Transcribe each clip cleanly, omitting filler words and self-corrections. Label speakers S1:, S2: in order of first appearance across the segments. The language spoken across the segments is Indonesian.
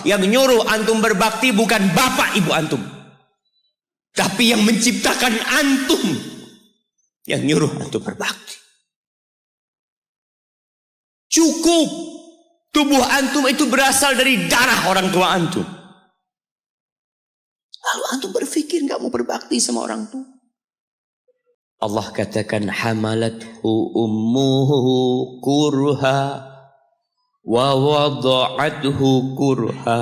S1: yang nyuruh antum berbakti bukan bapak ibu antum, tapi yang menciptakan antum yang nyuruh antum berbakti. Cukup tubuh antum itu berasal dari darah orang tua antum. Lalu antum berpikir gak mau berbakti sama orang tua. Allah katakan hamalathu ummuhu kurha wa wada'athu kurha.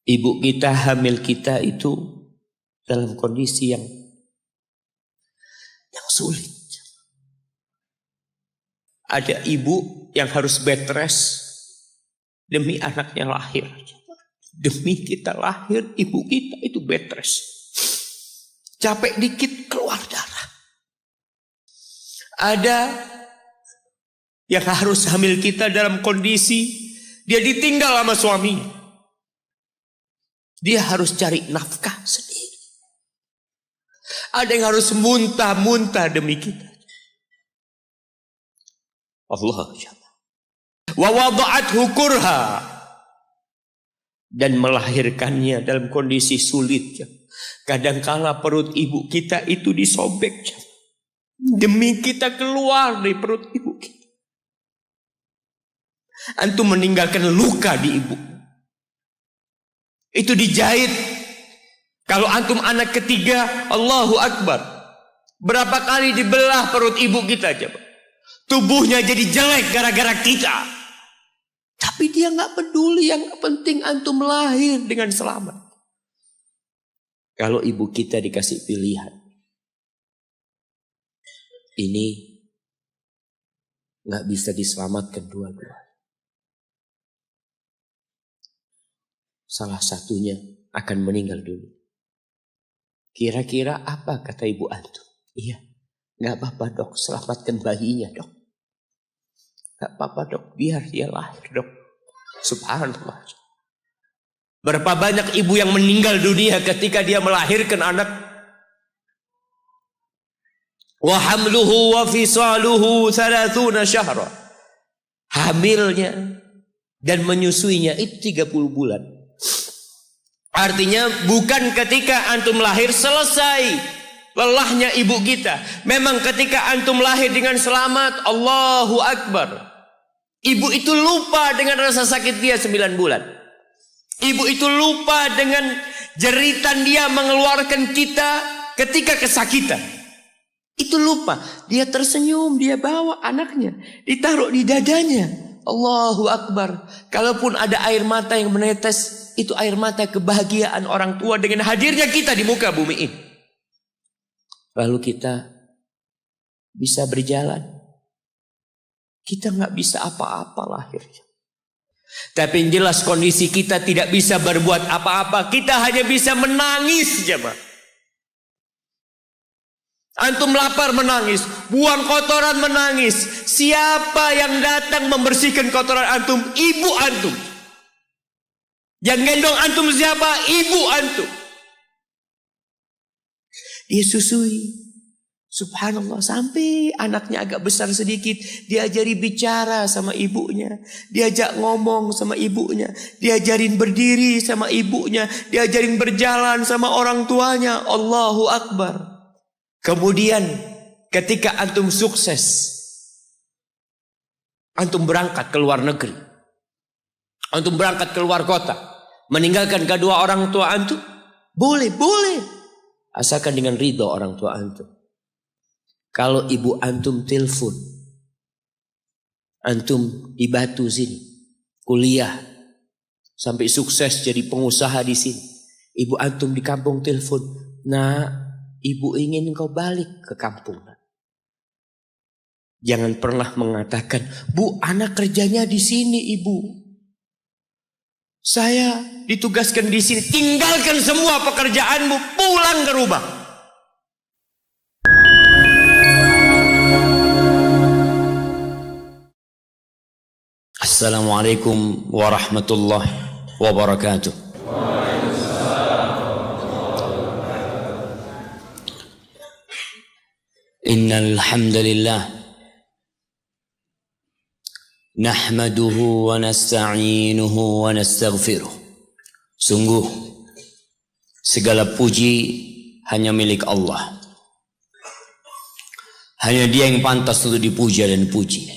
S1: Ibu kita hamil kita itu dalam kondisi yang sulit. Ada ibu yang harus bed rest demi anaknya lahir. Demi kita lahir, ibu kita itu bed rest. Capek dikit keluar darah. Ada yang harus hamil kita dalam kondisi dia ditinggal sama suaminya. Dia harus cari nafkah sendiri. Ada yang harus muntah-muntah demi kita. Allah wa wada'athu kurha, dan melahirkannya dalam kondisi sulit. Kadangkala perut ibu kita itu disobek demi kita keluar dari perut ibu kita. Antum meninggalkan luka di ibu. Itu dijahit. Kalau antum anak ketiga, Allahu Akbar, berapa kali dibelah perut ibu kita coba. Tubuhnya jadi jelek gara-gara kita. Tapi dia gak peduli, yang penting antum lahir dengan selamat. Kalau ibu kita dikasih pilihan, ini gak bisa diselamatkan dua-dua. Salah satunya akan meninggal dulu. Kira-kira apa kata ibu antum? Iya, gak apa-apa dok, selamatkan bayinya dok. Gak apa-apa dok, biar dia lahir dok. Subhanallah. Berapa banyak ibu yang meninggal dunia ketika dia melahirkan anak. Wa hamluhu wa fisaluhu 30 syahra. Hamilnya dan menyusuinya itu 30 bulan. Artinya bukan ketika antum lahir selesai lelahnya ibu kita. Memang ketika antum lahir dengan selamat, Allahu Akbar, ibu itu lupa dengan rasa sakit dia 9 bulan. Ibu itu lupa dengan jeritan dia mengeluarkan kita ketika kesakitan. Itu lupa. Dia tersenyum, dia bawa anaknya, ditaruh di dadanya. Allahu Akbar. Kalaupun ada air mata yang menetes, itu air mata kebahagiaan orang tua dengan hadirnya kita di muka bumi ini. Lalu kita bisa berjalan. Kita gak bisa apa-apa lahirnya. Tapi yang jelas kondisi kita tidak bisa berbuat apa-apa. Kita hanya bisa menangis jemaah. Antum lapar menangis, buang kotoran menangis. Siapa yang datang membersihkan kotoran antum? Ibu antum. Yang gendong antum siapa? Ibu antum. Dia susui. Subhanallah, sampai anaknya agak besar sedikit, diajari bicara sama ibunya, diajak ngomong sama ibunya, diajarin berdiri sama ibunya, diajarin berjalan sama orang tuanya. Allahu Akbar. Kemudian ketika antum sukses, antum berangkat ke luar negeri, antum berangkat ke luar kota, meninggalkan kedua orang tua antum, boleh, asalkan dengan ridho orang tua antum. Kalau ibu antum telepon, antum di Batu sini, kuliah, sampai sukses jadi pengusaha di sini. Ibu antum di kampung telepon, nah ibu ingin engkau balik ke kampung. Jangan pernah mengatakan, bu anak kerjanya di sini ibu. Saya ditugaskan di sini, tinggalkan semua pekerjaanmu, pulang ke rumah. Assalamualaikum warahmatullahi wabarakatuh. Innal hamdalillah Nahmaduhu wa nasta'inuhu wa nastaghfiruh. Sungguh segala puji hanya milik Allah. Hanya Dia yang pantas untuk dipuja dan puji.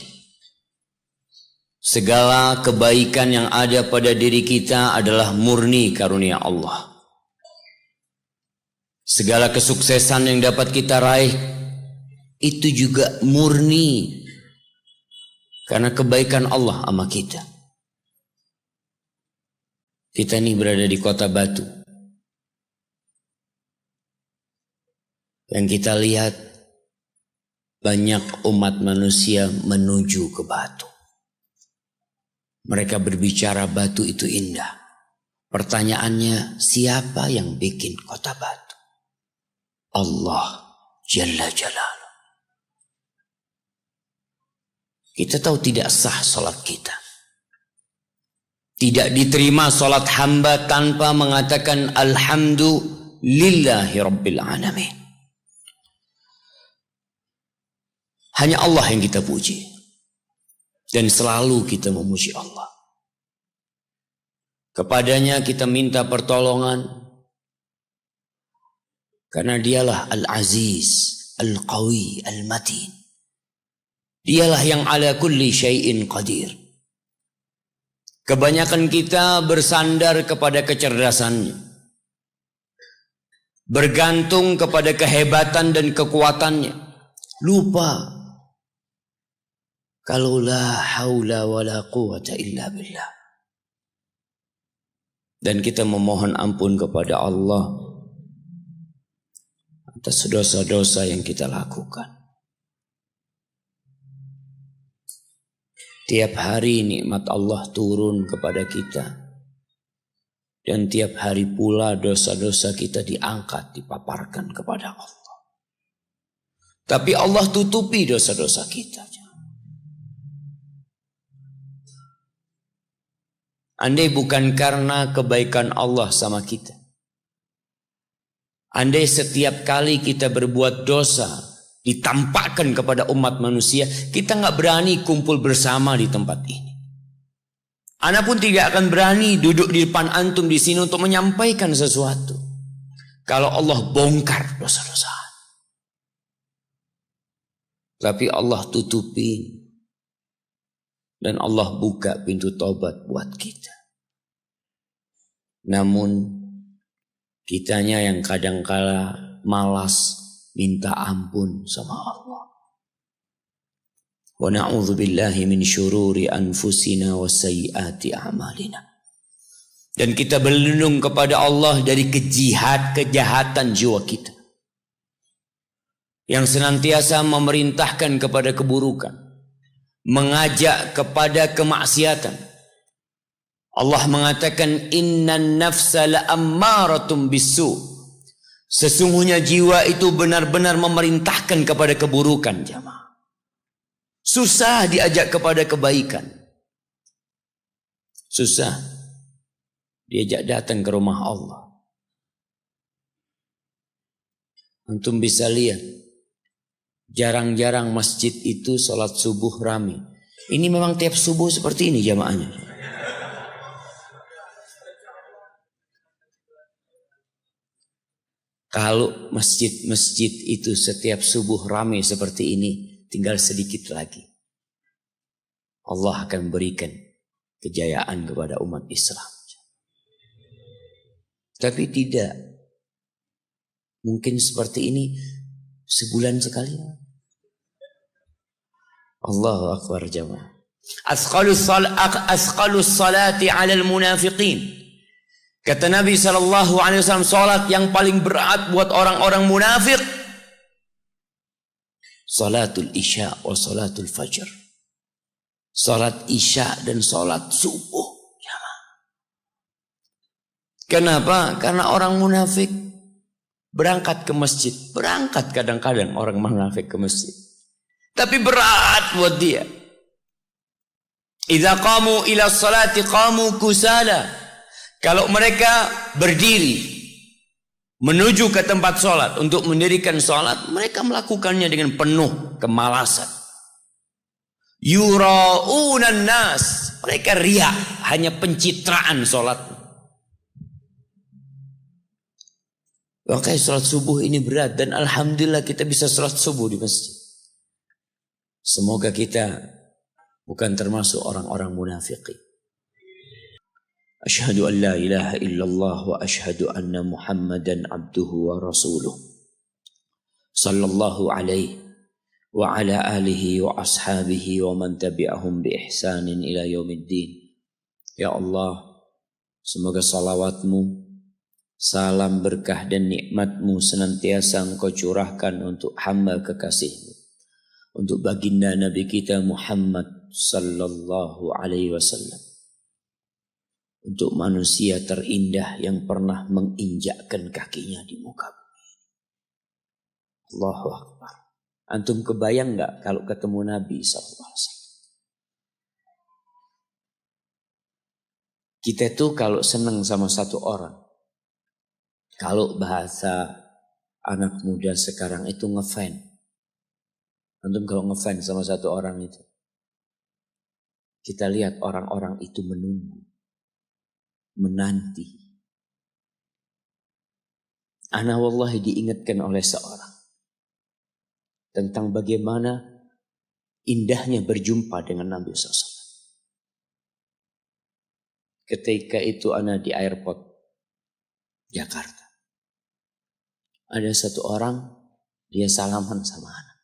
S1: Segala kebaikan yang ada pada diri kita adalah murni karunia Allah. Segala kesuksesan yang dapat kita raih itu juga murni karena kebaikan Allah sama kita. Kita ini berada di kota Batu. Yang kita lihat banyak umat manusia menuju ke Batu. Mereka berbicara Batu itu indah. Pertanyaannya, siapa yang bikin kota Batu? Allah Jalla Jalaluh. Kita tahu tidak sah salat kita. Tidak diterima salat hamba tanpa mengatakan alhamdulillahi rabbil alamin. Hanya Allah yang kita puji. Dan selalu kita memuji Allah. Kepadanya kita minta pertolongan. Karena Dialah Al-Aziz, Al-Qawi, Al-Matin. Dialah yang ala kulli syai'in qadir. Kebanyakan kita bersandar kepada kecerdasannya. Bergantung kepada kehebatan dan kekuatannya. Lupa. Kalau la haula wa la quwata illa billah. Dan kita memohon ampun kepada Allah atas dosa-dosa yang kita lakukan. Tiap hari nikmat Allah turun kepada kita. Dan tiap hari pula dosa-dosa kita diangkat, dipaparkan kepada Allah. Tapi Allah tutupi dosa-dosa kita. Andai bukan karena kebaikan Allah sama kita. Andai setiap kali kita berbuat dosa ditampakkan kepada umat manusia, kita nggak berani kumpul bersama di tempat ini. Ana pun tidak akan berani duduk di depan antum di sini untuk menyampaikan sesuatu. Kalau Allah bongkar dosa-dosa. Tapi Allah tutupin. Dan Allah buka pintu taubat buat kita. Namun kitanya yang kadangkala malas minta ampun sama Allah. Wa na'udzu billahi min syururi anfusina wa sayyiati a'malina. Dan kita berlindung kepada Allah dari kejahatan jiwa kita. Yang senantiasa memerintahkan kepada keburukan, mengajak kepada kemaksiatan. Allah mengatakan innan nafsa la'ammaratun bisu'. Sesungguhnya jiwa itu benar-benar memerintahkan kepada keburukan, jamaah. Susah diajak kepada kebaikan. Susah diajak datang ke rumah Allah. Antum bisa lihat, jarang-jarang masjid itu sholat subuh rame. Ini memang tiap subuh seperti ini jamaahnya. Kalau masjid-masjid itu setiap subuh ramai seperti ini, tinggal sedikit lagi. Allah akan berikan kejayaan kepada umat Islam. Tapi tidak. Mungkin seperti ini sebulan sekali. Allahu Akbar jamaah. Asqalus salati 'alal munafiqin. Kata Nabi SAW, salat yang paling berat buat orang-orang munafik, salatul isya wa salatul fajr. Salat isya dan salat subuh. Kenapa? Karena orang munafik berangkat ke masjid. Berangkat kadang-kadang orang munafik ke masjid. Tapi berat buat dia. Idza qamu ila salati qamu kusala. Kalau mereka berdiri menuju ke tempat sholat untuk mendirikan sholat, mereka melakukannya dengan penuh kemalasan. Yura'unan nas. Mereka riya, hanya pencitraan sholat. Makanya sholat subuh ini berat. Dan alhamdulillah kita bisa sholat subuh di masjid. Semoga kita bukan termasuk orang-orang munafiqin. Asyhadu an la ilaha illallah wa asyhadu anna Muhammadan abduhu wa rasuluh. Sallallahu alaihi wa ala alihi wa ashabihi wa man tabi'ahum bi ihsanin ila yaumiddin. Ya Allah, semoga salawatmu, salam berkah dan nikmatmu senantiasa Engkau curahkan untuk hamba kekasihmu, untuk baginda Nabi kita Muhammad sallallahu alaihi wasallam, untuk manusia terindah yang pernah menginjakkan kakinya di muka bumi. Allahu Akbar. Antum kebayang nggak kalau ketemu Nabi sallallahu alaihi wasallam? Kita tuh kalau senang sama satu orang, kalau bahasa anak muda sekarang itu ngefan. Antum kalau ngefan sama satu orang itu, kita lihat orang-orang itu menunggu, menanti. Ana wallahi diingatkan oleh seorang tentang bagaimana indahnya berjumpa dengan Nabi SAW. Ketika itu ana di airport Jakarta. Ada satu orang, dia salaman sama ana.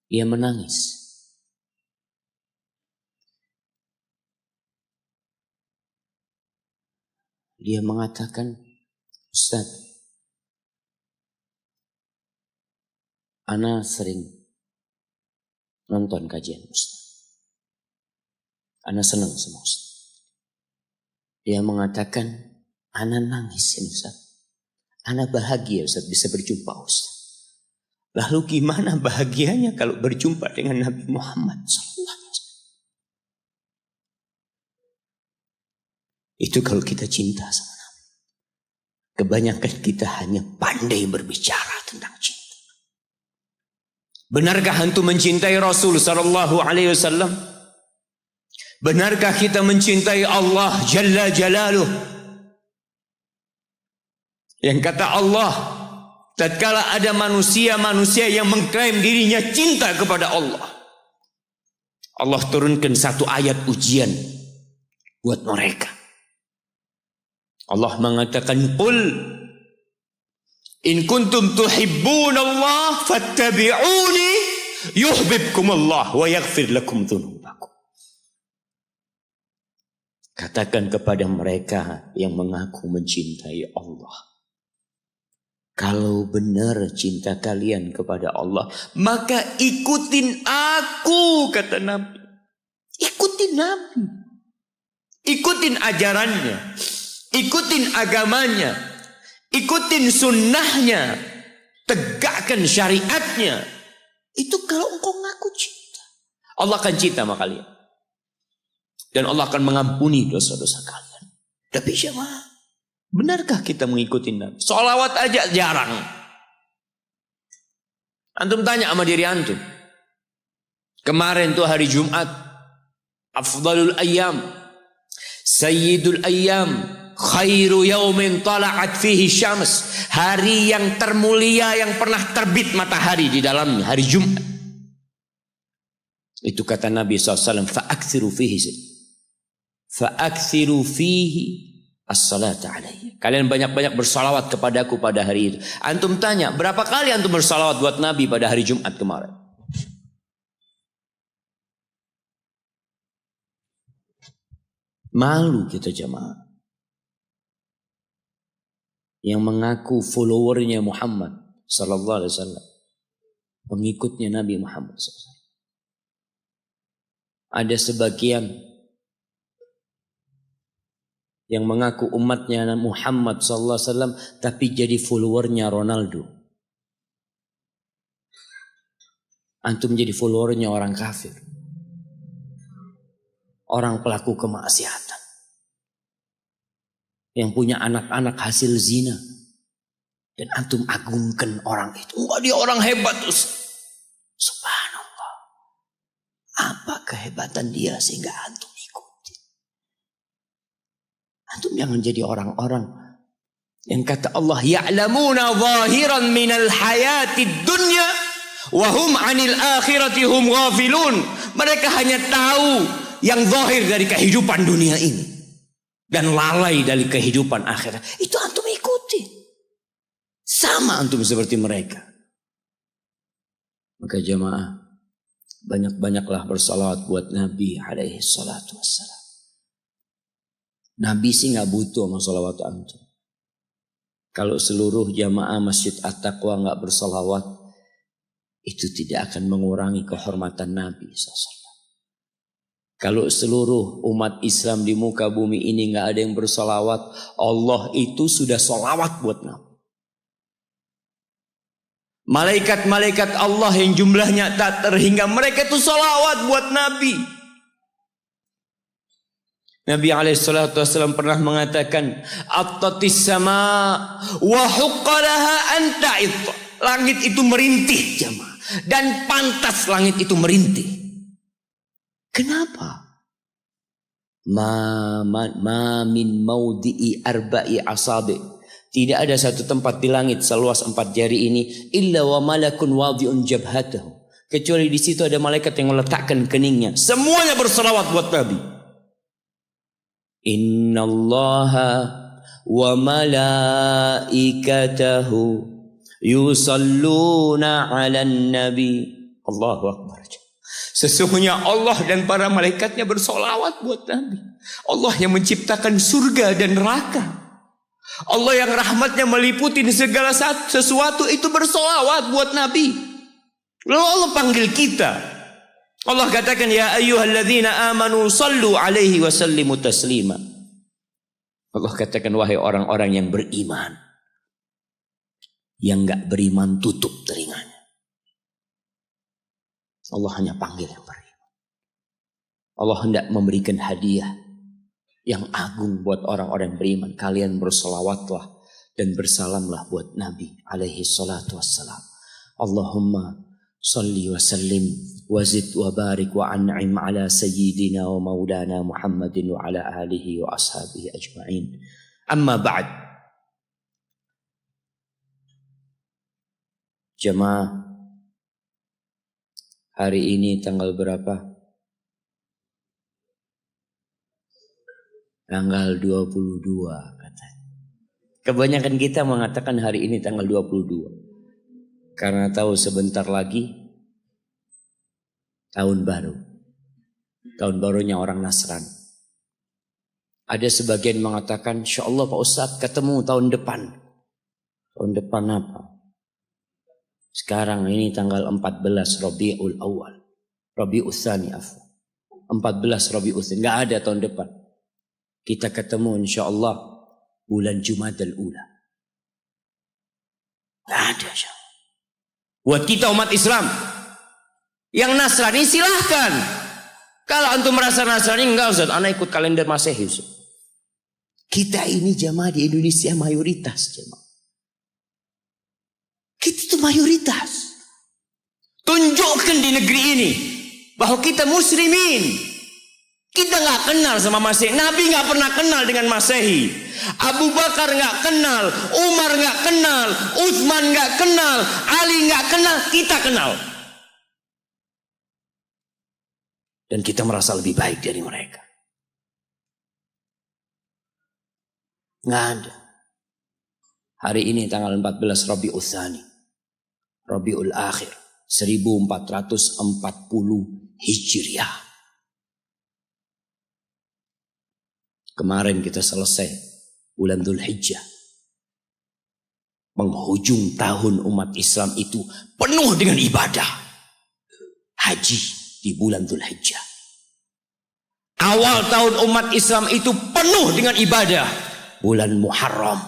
S1: Dia menangis. Dia mengatakan, Ustaz, ana sering nonton kajian Ustaz. Ana senang sama Ustaz. Dia mengatakan, ana nangis ini Ustaz. Ana bahagia Ustaz bisa berjumpa Ustaz. Lalu gimana bahagianya kalau berjumpa dengan Nabi Muhammad SAW? Itu kalau kita cinta sama Nabi. Kebanyakan kita hanya pandai berbicara tentang cinta. Benarkah antum mencintai Rasul sallallahu alaihi wasallam? Benarkah kita mencintai Allah Jalla Jalaluh? Yang kata Allah, tatkala ada manusia-manusia yang mengklaim dirinya cinta kepada Allah, Allah turunkan satu ayat ujian buat mereka. Allah mengatakan, "Qul in kuntum tuhibbunallah fattabi'uni yuhibbukumullah wa yaghfir lakum dzunubakum." Katakan kepada mereka yang mengaku mencintai Allah, kalau benar cinta kalian kepada Allah, maka ikutin aku, kata Nabi. Ikutin Nabi. Ikutin ajarannya. Ikutin agamanya. Ikutin sunnahnya. Tegakkan syariatnya. Itu kalau engkau ngaku cinta. Allah akan cinta sama kalian. Dan Allah akan mengampuni dosa-dosa kalian. Tapi jemaah, benarkah kita mengikuti Nabi? Sholawat aja jarang. Antum tanya sama diri antum. Kemarin tuh hari Jumat. Afdalul ayyam. Sayyidul ayyam. Khairu yaumin tala'at fihi syams. Hari yang termulia yang pernah terbit matahari di dalamnya. Hari Jumat. Itu kata Nabi SAW. Fa'aksiru fihi. Fa'aksiru fihi as-salata alaihi. Kalian banyak-banyak bersalawat kepadaku pada hari itu. Antum tanya, berapa kali antum bersalawat buat Nabi pada hari Jumat kemarin? Malu kita jemaah. Yang mengaku followernya Muhammad sallallahu alaihi wasallam. Pengikutnya Nabi Muhammad SAW. Ada sebagian yang mengaku umatnya Muhammad sallallahu alaihi wasallam tapi jadi followernya Ronaldo. Antum jadi followernya orang kafir. Orang pelaku kemaksiatan. Yang punya anak-anak hasil zina. Dan antum agungkan orang itu. Wah, dia orang hebat. Subhanallah. Apa kehebatan dia sehingga antum ikuti? Antum jangan jadi orang-orang yang kata Allah, ya'lamuna zahiran minal hayatid dunya wa hum 'anil akhirati hum ghafilun. Mereka hanya tahu yang zahir dari kehidupan dunia ini dan lalai dari kehidupan akhirat. Itu antum ikuti. Sama antum seperti mereka. Maka jamaah, banyak-banyaklah bersalawat buat Nabi alaihi salatu wassalam. Nabi sih gak butuh sama salawat antum. Kalau seluruh jamaah Masjid At-Taqwa gak bersalawat, itu tidak akan mengurangi kehormatan Nabi SAW. Kalau seluruh umat Islam di muka bumi ini gak ada yang bersalawat, Allah itu sudah salawat buat Nabi. Malaikat-malaikat Allah yang jumlahnya tak terhingga, mereka itu salawat buat Nabi. Nabi SAW pernah mengatakan, Attatis sama wa huqqalaha anta it. Langit itu merintih jamaah, dan pantas langit itu merintih. Kenapa? Ma min maudi'i arba'i asabi. Tidak ada satu tempat di langit seluas 4 jari ini illa wa malakun wadhi'un jabhatahu. Kecuali di situ ada malaikat yang meletakkan keningnya. Semuanya berselawat buat Nabi. Innallaha wa malaikatahu yusalluna 'alan nabi. Allahu akbar. Sesungguhnya Allah dan para malaikatnya bersolawat buat Nabi. Allah yang menciptakan surga dan neraka. Allah yang rahmatnya meliputi segala sesuatu itu bersolawat buat Nabi. Lalu Allah panggil kita. Allah katakan, ya ayyuhalladzina amanu sallu alaihi wa sallimu taslima. Allah katakan, wahai orang-orang yang beriman. Yang gak beriman tutup telinganya. Allah hanya panggil yang beriman. Allah hendak memberikan hadiah yang agung buat orang-orang beriman. Kalian bersolawatlah dan bersalamlah buat Nabi alaihi salatu wassalam. Allahumma salli wa sallim wa zid wa barik wa an'im ala sayyidina wa maulana Muhammadin wa ala alihi wa ashabihi ajma'in. Amma ba'd. Jemaah, hari ini tanggal berapa? Tanggal 22 katanya. Kebanyakan kita mengatakan hari ini tanggal 22. Karena tahu sebentar lagi tahun baru. Tahun barunya orang Nasrani. Ada sebagian mengatakan, insya Allah Pak Ustadz ketemu tahun depan. Tahun depan apa? Sekarang ini tanggal 14 Rabiul Awal. Rabiul Tsani afwan. 14 Rabiul Tsani. Enggak ada tahun depan. Kita ketemu insyaallah bulan Jumadal Ula. Enggak ada insya. Buat kita umat Islam yang Nasrani silahkan. Kalau antum merasa Nasrani, enggak Ustaz, anak ikut kalender Masehi. Kita ini jamaah di Indonesia mayoritas jamaah. Kita itu mayoritas. Tunjukkan di negeri ini bahwa kita muslimin. Kita gak kenal sama Masehi. Nabi gak pernah kenal dengan Masehi. Abu Bakar gak kenal. Umar gak kenal. Utsman gak kenal. Ali gak kenal. Kita kenal. Dan kita merasa lebih baik dari mereka. Gak ada. Hari ini tanggal 14 Rabiul Tsani. Rabiul Akhir. 1440 Hijriah. Kemarin kita selesai bulan Dzulhijjah. Penghujung tahun umat Islam itu penuh dengan ibadah. Haji di bulan Dzulhijjah. Awal tahun umat Islam itu penuh dengan ibadah. Bulan Muharram.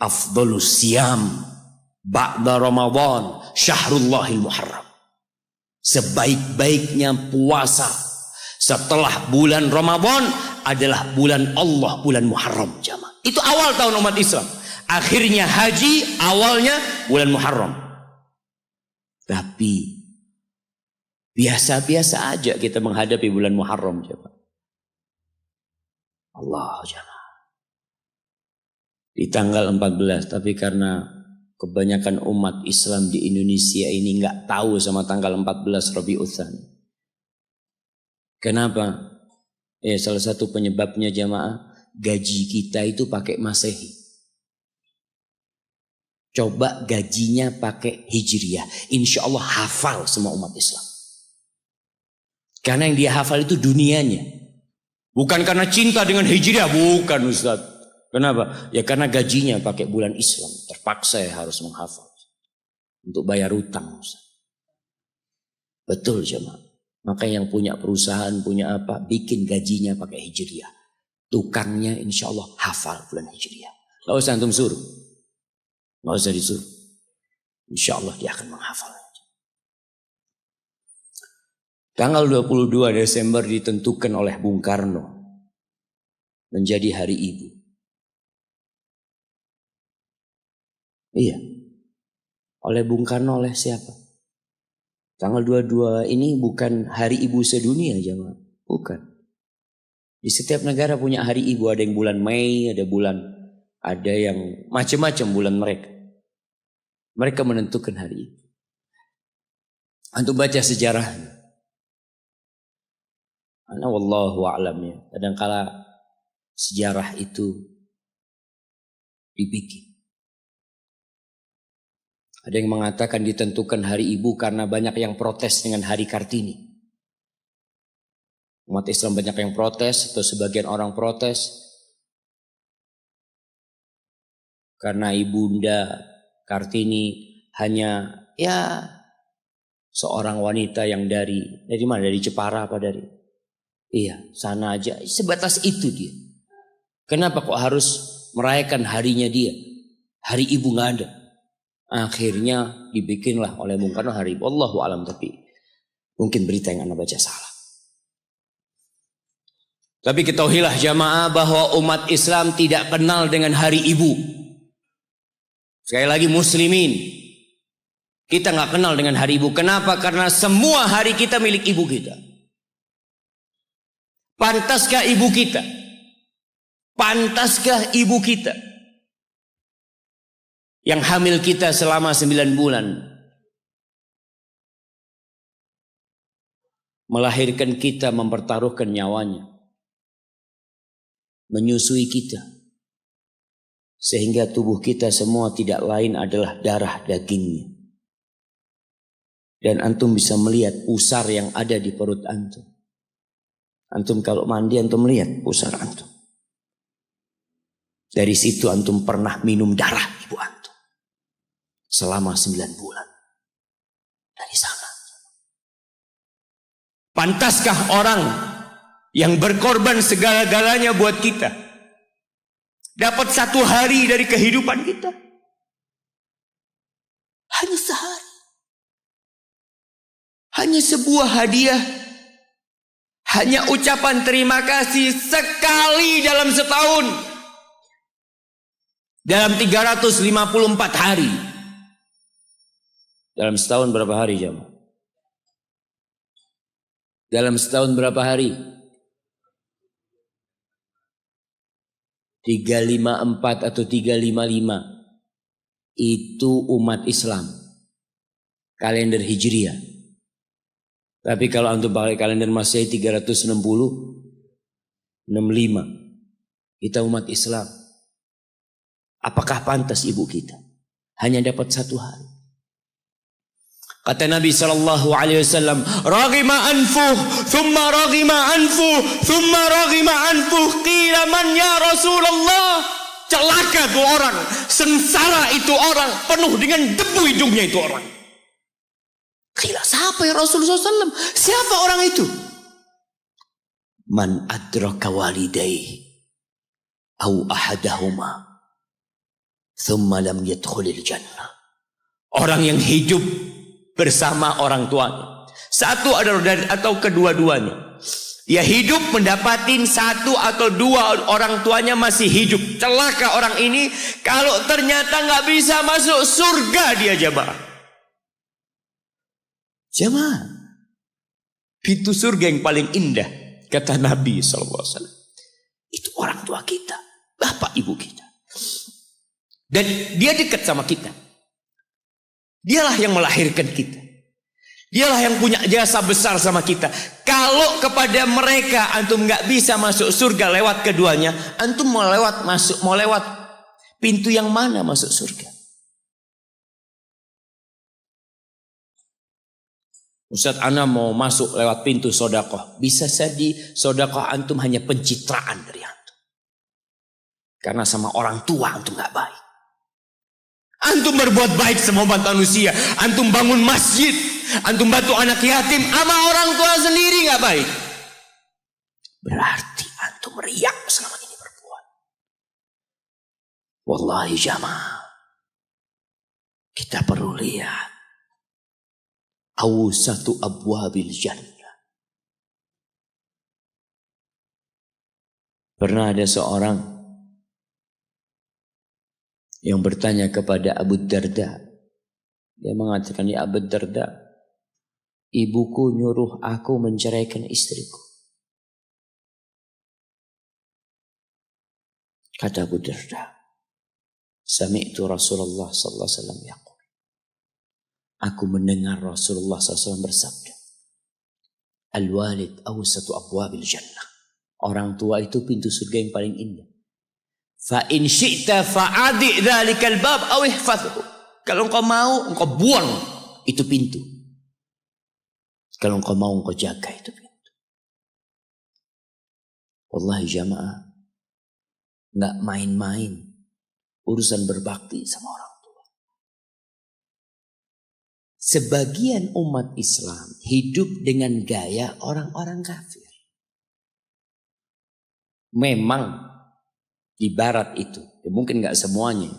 S1: Afdhalus siyam ba'da Ramadan syahrullahil Muharram. Sebaik-baiknya puasa setelah bulan Ramadan adalah bulan Allah, bulan Muharram jamaah. Itu awal tahun umat Islam. Akhirnya haji, awalnya bulan Muharram. Tapi Biasa-biasa aja kita menghadapi bulan Muharram. Coba. Allah jemaah. Di tanggal 14, tapi karena kebanyakan umat Islam di Indonesia ini nggak tahu sama tanggal 14 Rabiul Tsani. Kenapa? Salah satu penyebabnya jemaah, gaji kita itu pakai Masehi. Coba gajinya pakai Hijriah, insya Allah hafal semua umat Islam. Karena yang dia hafal itu dunianya. Bukan karena cinta dengan Hijriah, bukan Ustaz. Kenapa? Ya karena gajinya pakai bulan Islam. Terpaksa ya harus menghafal. Untuk bayar utang Ustaz. Betul jemaah. Maka yang punya perusahaan, punya apa, bikin gajinya pakai Hijriah. Tukangnya insya Allah hafal bulan Hijriah. Gak usah antum suruh. Gak usah disuruh. Insya Allah dia akan menghafal. Tanggal 22 Desember ditentukan oleh Bung Karno menjadi Hari Ibu. Iya. Oleh Bung Karno, oleh siapa? Tanggal 22 ini bukan Hari Ibu sedunia jemaah. Bukan. Di setiap negara punya Hari Ibu. Ada yang bulan Mei, ada yang macam-macam bulan mereka. Mereka menentukan hari Ibu. Antum baca sejarahnya. Ana wallahu a'lam ya. Kadangkala sejarah itu dibikin. Ada yang mengatakan ditentukan Hari Ibu karena banyak yang protes dengan Hari Kartini. Umat Islam banyak yang protes atau sebagian orang protes karena Ibunda Kartini hanya seorang wanita yang dari mana? Dari Jepara apa dari? Iya, sana aja. Sebatas itu dia. Kenapa kok harus merayakan harinya dia? Hari Ibu nggak ada. Akhirnya dibikinlah oleh Bung Karno Hari Ibu. Wallahu alam, tapi mungkin berita yang Anda baca salah. Tapi ketahuilah jamaah bahwa umat Islam tidak kenal dengan Hari Ibu. Sekali lagi muslimin, kita nggak kenal dengan Hari Ibu. Kenapa? Karena semua hari kita milik ibu kita. Pantaskah ibu kita? Pantaskah ibu kita yang hamil kita selama 9 bulan melahirkan kita, mempertaruhkan nyawanya, menyusui kita, sehingga tubuh kita semua tidak lain adalah darah dagingnya. Dan antum bisa melihat pusar yang ada di perut antum. Antum kalau mandi antum lihat pusar antum. Dari situ antum pernah minum darah ibu antum selama 9 bulan. Dari sana. Pantaskah orang yang berkorban segala-galanya buat kita dapat 1 hari dari kehidupan kita? Hanya sehari. Hanya sebuah hadiah. Hanya ucapan terima kasih sekali dalam setahun. Dalam 354 hari. Dalam setahun berapa hari jemaah? Dalam setahun berapa hari? 354 atau 355. Itu umat Islam. Kalender Hijriah. Tapi kalau antum pakai kalender Masehi 360, 65. Kita umat Islam. Apakah pantas ibu kita hanya dapat 1 hari? Kata Nabi SAW, "Raghima anfuh, thumma raghima anfuh, thumma raghima anfuh, qila man ya Rasulullah." Celaka itu orang, sengsara itu orang, penuh dengan debu hidungnya itu orang. Qila, siapa ya Rasulullah SAW? Siapa orang itu? Man adraka walidayhi au ahadahuma thumma lam yadkhulil jannah. Orang yang hidup bersama orang tuanya. Satu atau kedua-duanya. Dia hidup mendapatin 1 atau 2 orang tuanya masih hidup. Celaka orang ini kalau ternyata nggak bisa masuk surga dia jemaah. Jemaah. Pintu surga yang paling indah, kata Nabi SAW, itu orang tua kita, bapak ibu kita. Dan dia dekat sama kita. Dialah yang melahirkan kita. Dialah yang punya jasa besar sama kita. Kalau kepada mereka antum nggak bisa masuk surga lewat keduanya, antum mau lewat pintu yang mana masuk surga? Ustaz, ana mau masuk lewat pintu sodakoh. Bisa jadi sodakoh antum hanya pencitraan dari antum. Karena sama orang tua antum nggak baik. Antum berbuat baik sama manusia. Antum bangun masjid. Antum bantu anak yatim. Sama orang tua sendiri nggak baik. Berarti antum riak selama ini berbuat. Wallahi jamaah. Kita perlu lihat. Awsatu abwabil jannah. Pernah ada seorang yang bertanya kepada Abu Darda. Dia mengatakan, ya Abu Darda, ibuku nyuruh aku menceraikan istriku. Kata Abu Darda, sami'tu Rasulullah sallallahu alaihi wasallam yaqul. Aku mendengar Rasulullah SAW bersabda, al-walid awsatu abwabil jannah. Orang tua itu pintu surga yang paling indah. Fa in syi'ta fa'adi dzalikal bab aw ihfazhu. Kalau engkau mau, engkau buang itu pintu. Kalau engkau mau, engkau jaga itu pintu. Wallahi jamaah, enggak main-main urusan berbakti sama orang tua. Sebagian umat Islam hidup dengan gaya orang-orang kafir. Memang di barat itu, ya mungkin nggak semuanya.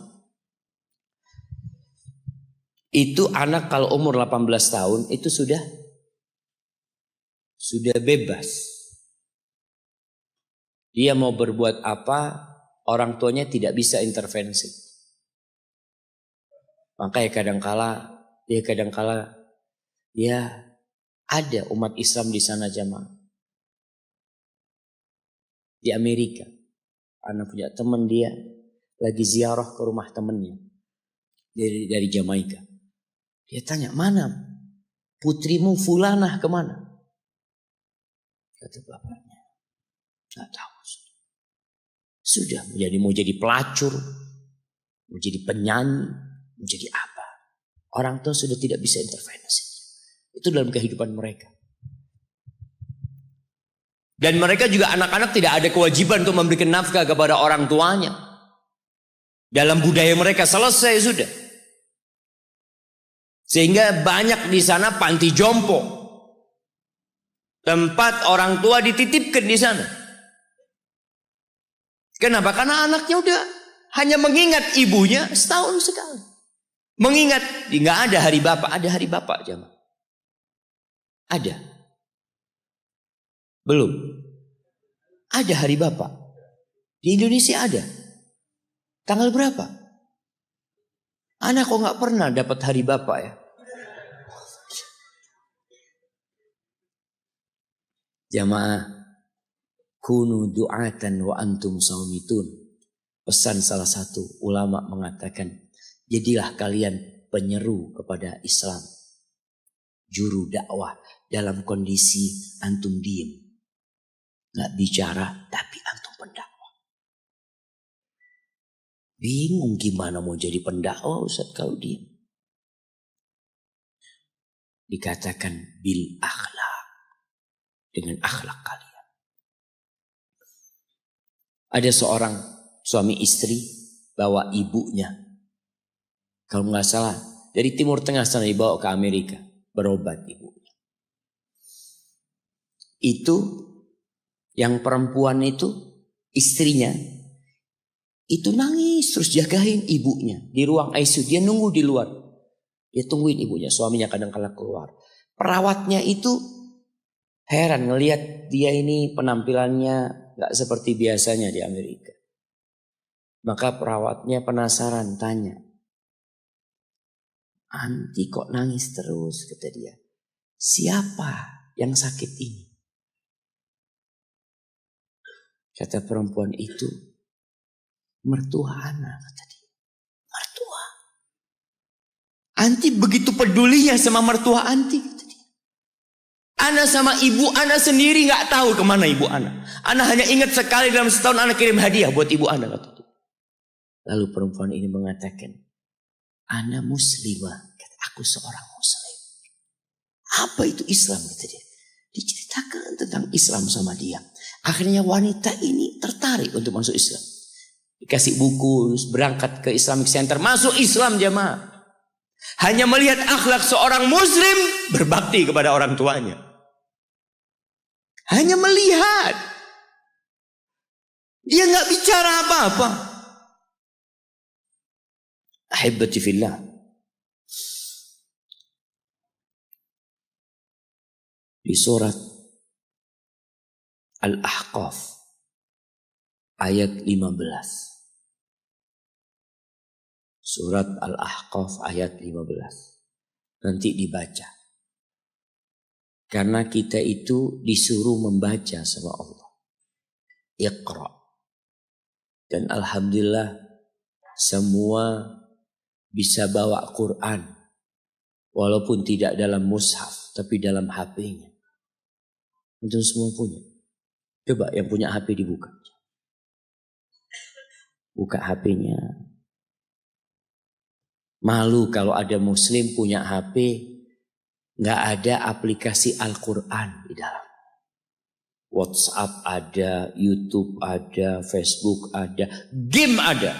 S1: Itu anak kalau umur 18 tahun itu sudah bebas. Dia mau berbuat apa, orang tuanya tidak bisa intervensi. Makanya kadangkala ya ada umat Islam di sana jamaah. Di Amerika. Anak punya teman, dia lagi ziarah ke rumah temannya dari Jamaika. Dia tanya, mana putrimu fulanah kemana? Kata bapaknya, nggak tahu. Sudah mau jadi pelacur, mau jadi penyanyi, mau jadi apa? Orang tua sudah tidak bisa intervensi. Itu dalam kehidupan mereka. Dan mereka juga anak-anak tidak ada kewajiban untuk memberikan nafkah kepada orang tuanya. Dalam budaya mereka selesai sudah. Sehingga banyak di sana panti jompo. Tempat orang tua dititipkan di sana. Kenapa? Karena anaknya udah hanya mengingat ibunya setahun sekali. Mengingat, nggak ada hari bapak, ada hari bapak jamaah. Ada. Belum. Ada hari bapak. Di Indonesia ada. Tanggal berapa? Anak kok nggak pernah dapat hari bapak ya? Jamaah, kunu du'atan wa antum saumitun. Pesan salah satu ulama mengatakan, jadilah kalian penyeru kepada Islam. Juru dakwah dalam kondisi antum diem. Nggak bicara, tapi antum pendakwah. Bingung gimana mau jadi pendakwah Ustaz kalau diem. Dikatakan bil akhlak. Dengan akhlak kalian. Ada seorang suami istri bawa ibunya. Kalau nggak salah, dari Timur Tengah sana dibawa ke Amerika. Berobat ibunya. Itu yang perempuan itu, istrinya, itu nangis terus jagain ibunya di ruang ICU. Dia nunggu di luar. Dia tungguin ibunya, suaminya kadang-kadang keluar. Perawatnya itu heran ngelihat dia ini penampilannya gak seperti biasanya di Amerika. Maka perawatnya penasaran tanya, anti kok nangis terus, kata dia. Siapa yang sakit ini. Kata perempuan itu, mertua ana, kata dia. Mertua. Anti begitu pedulinya sama mertua anti, kata dia. Ana sama ibu ana sendiri gak tahu kemana ibu ana. Ana hanya ingat sekali dalam setahun ana kirim hadiah buat ibu ana, kata dia. Lalu perempuan ini mengatakan, ana muslimah, kata aku seorang muslim. Apa itu Islam, kata dia. Diceritakan tentang Islam sama dia. Akhirnya wanita ini tertarik untuk masuk Islam. Dikasih buku, berangkat ke Islamic Center, masuk Islam jamaah. Hanya melihat akhlak seorang muslim berbakti kepada orang tuanya. Hanya melihat. Dia nggak bicara apa-apa. Ahibbati fillah. Di surat Al-Ahqaf ayat 15. Surat Al-Ahqaf ayat 15. Nanti dibaca. Karena kita itu disuruh membaca sama Allah. Iqra. Dan alhamdulillah semua bisa bawa Quran. Walaupun tidak dalam mushaf, tapi dalam HP-nya. Itu semua punya. Coba yang punya HP dibuka. Buka HP-nya. Malu kalau ada muslim punya HP, nggak ada aplikasi Al-Quran di dalam. WhatsApp ada, YouTube ada, Facebook ada, game ada.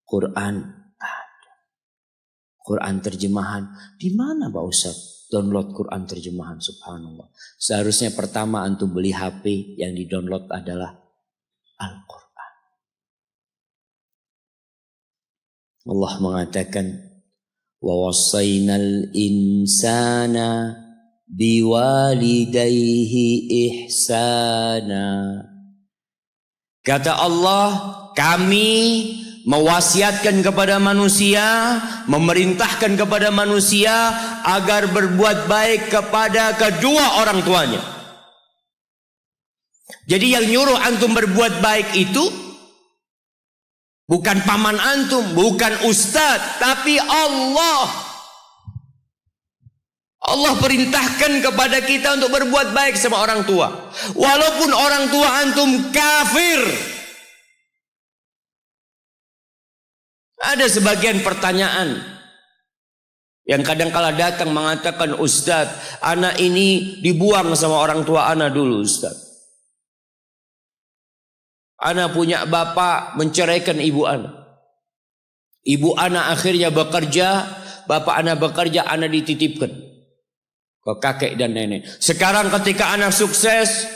S1: Quran ada. Quran terjemahan. Di mana Pak Ustadz? Download Quran terjemahan, subhanallah. Seharusnya pertama antum beli HP yang di-download adalah Al-Quran. Allah mengatakan, wa wassaynal insana biwalidayhi ihsana. Kata Allah, kami mewasiatkan kepada manusia, memerintahkan kepada manusia agar berbuat baik kepada kedua orang tuanya. Jadi yang nyuruh antum berbuat baik itu bukan paman antum, bukan ustadz, tapi Allah. Allah perintahkan kepada kita untuk berbuat baik sama orang tua. Walaupun orang tua antum kafir. Ada sebagian pertanyaan yang kadang-kala datang mengatakan, Ustadz, anak ini dibuang sama orang tua anak dulu, Ustadz. Anak punya bapak menceraikan ibu anak. Ibu anak akhirnya bekerja, bapak anak bekerja, anak dititipkan ke kakek dan nenek. Sekarang ketika anak sukses,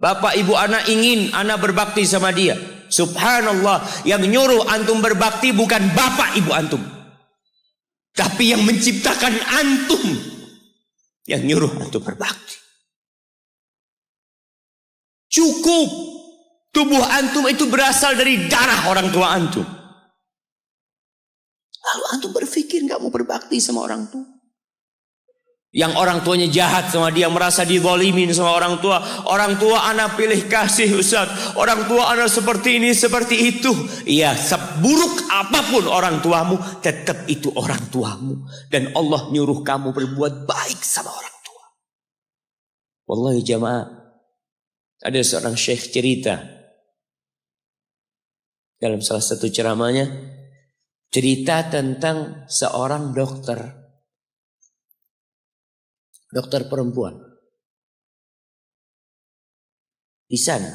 S1: bapak ibu anak ingin anak berbakti sama dia. Subhanallah, yang nyuruh antum berbakti bukan bapak ibu antum, tapi yang menciptakan antum yang nyuruh antum berbakti. Cukup tubuh antum itu berasal dari darah orang tua antum. Lalu antum berpikir gak mau berbakti sama orang tua. Yang orang tuanya jahat sama dia, merasa dizalimin sama orang tua. Orang tua anak pilih kasih Ustaz. Orang tua anak seperti ini, seperti itu. Iya, seburuk apapun orang tuamu, tetap itu orang tuamu. Dan Allah nyuruh kamu berbuat baik sama orang tua. Wallahi jamaah, ada seorang syekh cerita dalam salah satu ceramahnya, cerita tentang seorang dokter perempuan di sana,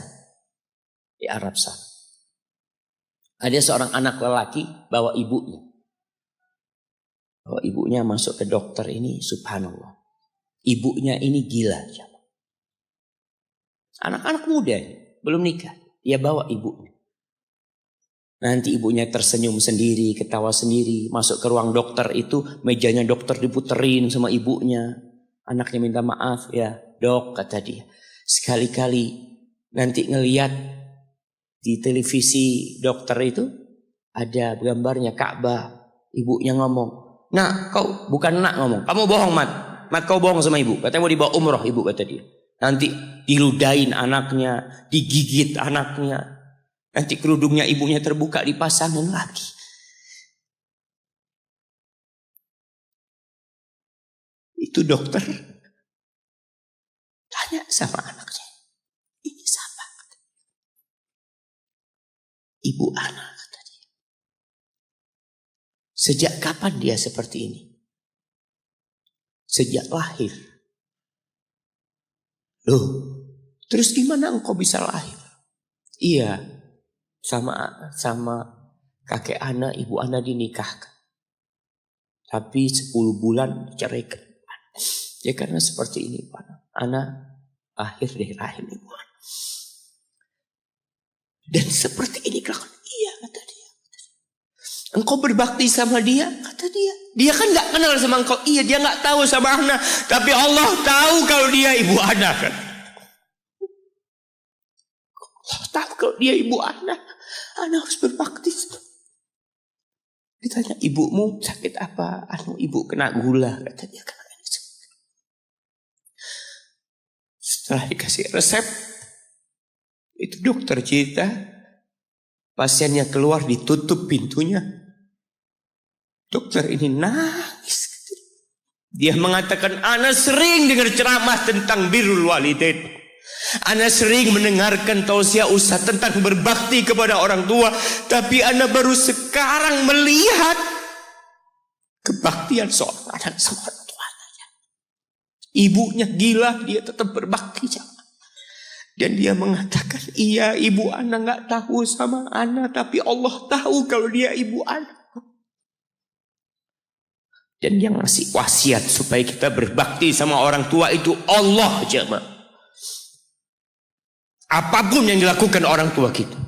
S1: di Arab sana. Ada seorang anak lelaki bawa ibunya. Bawa ibunya masuk ke dokter ini, subhanallah. Ibunya ini gila. Anak-anak muda, belum nikah. Dia bawa ibunya. Nanti ibunya tersenyum sendiri, ketawa sendiri. Masuk ke ruang dokter itu, mejanya dokter diputerin sama ibunya. Anaknya minta maaf, ya dok, kata dia. Sekali-kali nanti ngeliat di televisi dokter itu ada gambarnya Ka'bah. Ibunya ngomong, nak, kau bukan nak ngomong, kamu bohong mat. maka kau bohong sama ibu. Katanya mau dibawa umroh ibu, kata dia. Nanti diludahin anaknya, digigit anaknya. Nanti kerudungnya ibunya terbuka, dipasangin lagi. Itu dokter tanya sama anaknya, ini siapa? Ibu anak, kata dia. Sejak kapan dia seperti ini? Sejak lahir. Loh, terus gimana engkau bisa lahir? Iya, sama kakek ana, ibu ana dinikahkan. Tapi 10 bulan diceraikan. Ya karena seperti ini, Pak. Ana lahir dari rahim ibu ana. Dan seperti ini kelakuan. Iya, kata dia. Engkau berbakti sama dia, kata dia. Dia kan gak kenal sama engkau. Iya, dia gak tahu sama ana. Tapi Allah tahu kalau dia ibu ana, kan. Allah tahu kalau dia ibu ana. Ana harus berbakti. Ditanya, ibumu sakit apa? Ibu kena gula, kata dia. Setelah dikasih resep, itu dokter cerita, pasiennya keluar, ditutup pintunya. Dokter ini nangis. Dia mengatakan, ana sering dengar ceramah tentang birrul walidain. Ana sering mendengarkan tausiah ustaz tentang berbakti kepada orang tua. Tapi ana baru sekarang melihat kebaktian seorang anak sama orang tuanya. Ibunya gila, dia tetap berbakti sama. Dan dia mengatakan, iya ibu ana gak tahu sama ana, tapi Allah tahu kalau dia ibu ana. Dan yang ngasih wasiat supaya kita berbakti sama orang tua itu Allah, jemaah. Apapun yang dilakukan orang tua kita.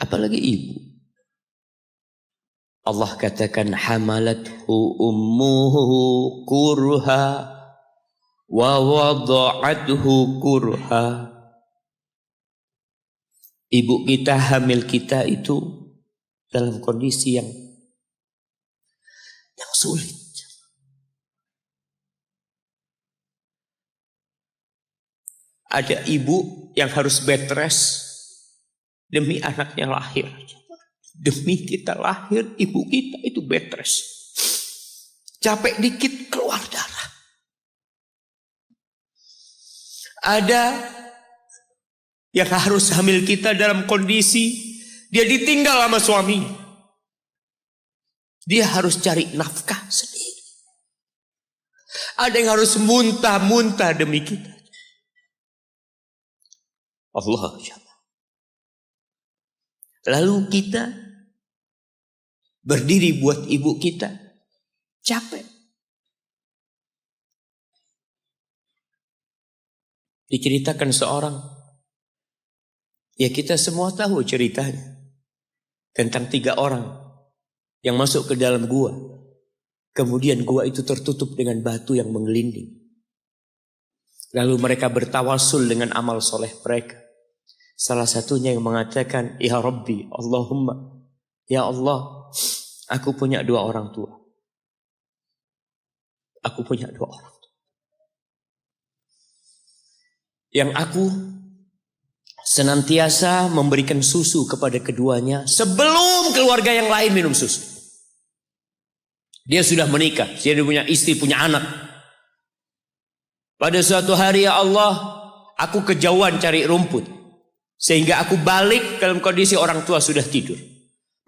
S1: Apalagi ibu. Allah katakan hamalathu ummuhu kurha wa wada'athu kurha. Ibu kita, hamil kita itu dalam kondisi yang sulit. Ada ibu yang harus bed rest demi anaknya lahir. Demi kita lahir, ibu kita itu bed rest. Capek dikit keluar darah. Ada yang harus hamil kita dalam kondisi dia ditinggal sama suami. Dia harus cari nafkah sendiri. Ada yang harus muntah-muntah demi kita. Allah. Lalu kita berdiri buat ibu kita. Capek. Diceritakan seorang. Ya kita semua tahu ceritanya. Tentang 3 orang yang masuk ke dalam gua. Kemudian gua itu tertutup dengan batu yang menggelinding. Lalu mereka bertawasul dengan amal soleh mereka. Salah satunya yang mengatakan, ya Rabbi, Allahumma, ya Allah, aku punya 2 orang tua. Aku punya 2 orang tua. Yang aku senantiasa memberikan susu kepada keduanya sebelum keluarga yang lain minum susu. Dia sudah menikah, dia punya istri, punya anak. Pada suatu hari, ya Allah, aku kejauhan cari rumput. Sehingga aku balik dalam kondisi orang tua sudah tidur.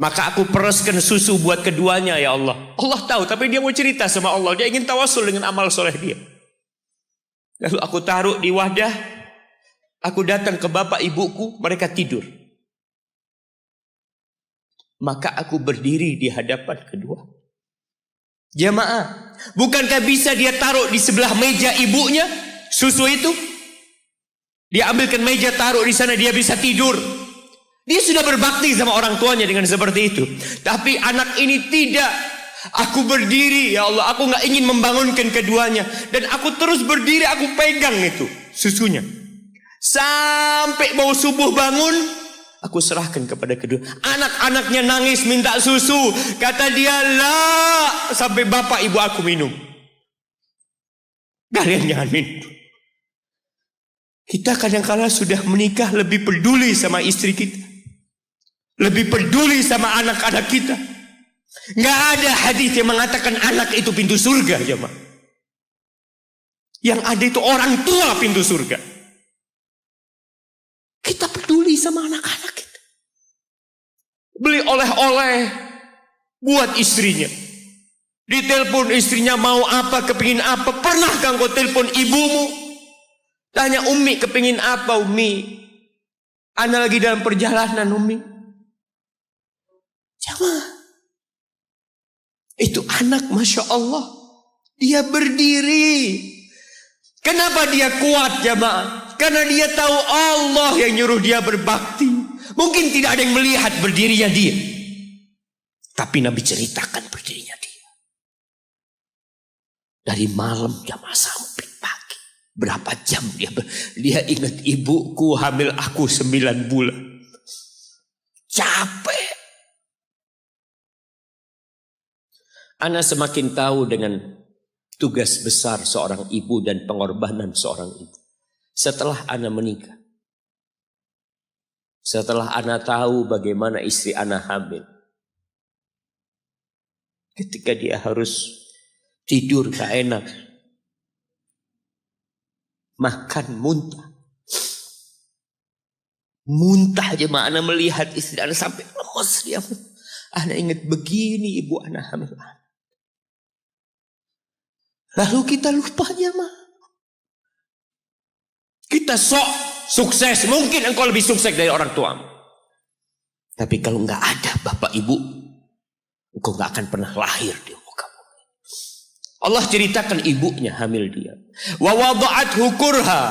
S1: Maka aku pereskan susu buat keduanya, ya Allah. Allah tahu, tapi dia mau cerita sama Allah. Dia ingin tawasul dengan amal soleh dia. Lalu aku taruh di wadah. Aku datang ke bapak ibuku, mereka tidur. Maka aku berdiri di hadapan kedua. Jamaah, bukankah bisa dia taruh di sebelah meja ibunya susu itu? Dia ambilkan meja, taruh di sana, dia bisa tidur. Dia sudah berbakti sama orang tuanya dengan seperti itu. Tapi anak ini tidak. Aku berdiri, ya Allah, aku gak ingin membangunkan keduanya. Dan aku terus berdiri, aku pegang itu susunya. Sampai mau subuh bangun, aku serahkan kepada kedua. Anak-anaknya nangis minta susu. Kata dia, "La," sampai bapak ibu aku minum. Kalian jangan minum. Kita kadang-kala sudah menikah lebih peduli sama istri kita, lebih peduli sama anak-anak kita. Nggak ada hadis yang mengatakan anak itu pintu surga, jemaah. Yang ada itu orang tua pintu surga. Kita peduli sama anak-anak kita. Beli oleh-oleh buat istrinya. Ditelepon istrinya mau apa, kepingin apa. Pernahkah engkau telepon ibumu? Tanya, "Umi kepingin apa, Umi? Ana lagi dalam perjalanan, Umi." Jamaah, itu anak, Masya Allah, dia berdiri. Kenapa dia kuat, jamaah? Karena dia tahu Allah yang nyuruh dia berbakti. Mungkin tidak ada yang melihat berdirinya dia, tapi Nabi ceritakan berdirinya dia. Dari malam jamaah sampai pagi. Berapa jam dia ingat, ibuku hamil aku 9 bulan. Capek. Ana semakin tahu dengan tugas besar seorang ibu dan pengorbanan seorang ibu setelah Ana menikah. Setelah Ana tahu bagaimana istri Ana hamil. Ketika dia harus tidur gak enak, makan muntah. Muntah aja mah Ana melihat istri Ana sampai lemas dia. Ana ingat begini ibu Ana hamil. Lalu kita lupa aja mah. Kita sok sukses. Mungkin engkau lebih sukses dari orang tuamu. Tapi kalau nggak ada bapak ibu, engkau nggak akan pernah lahir di muka bumi. Allah ceritakan ibunya hamil dia. Wa wada'athu kurha.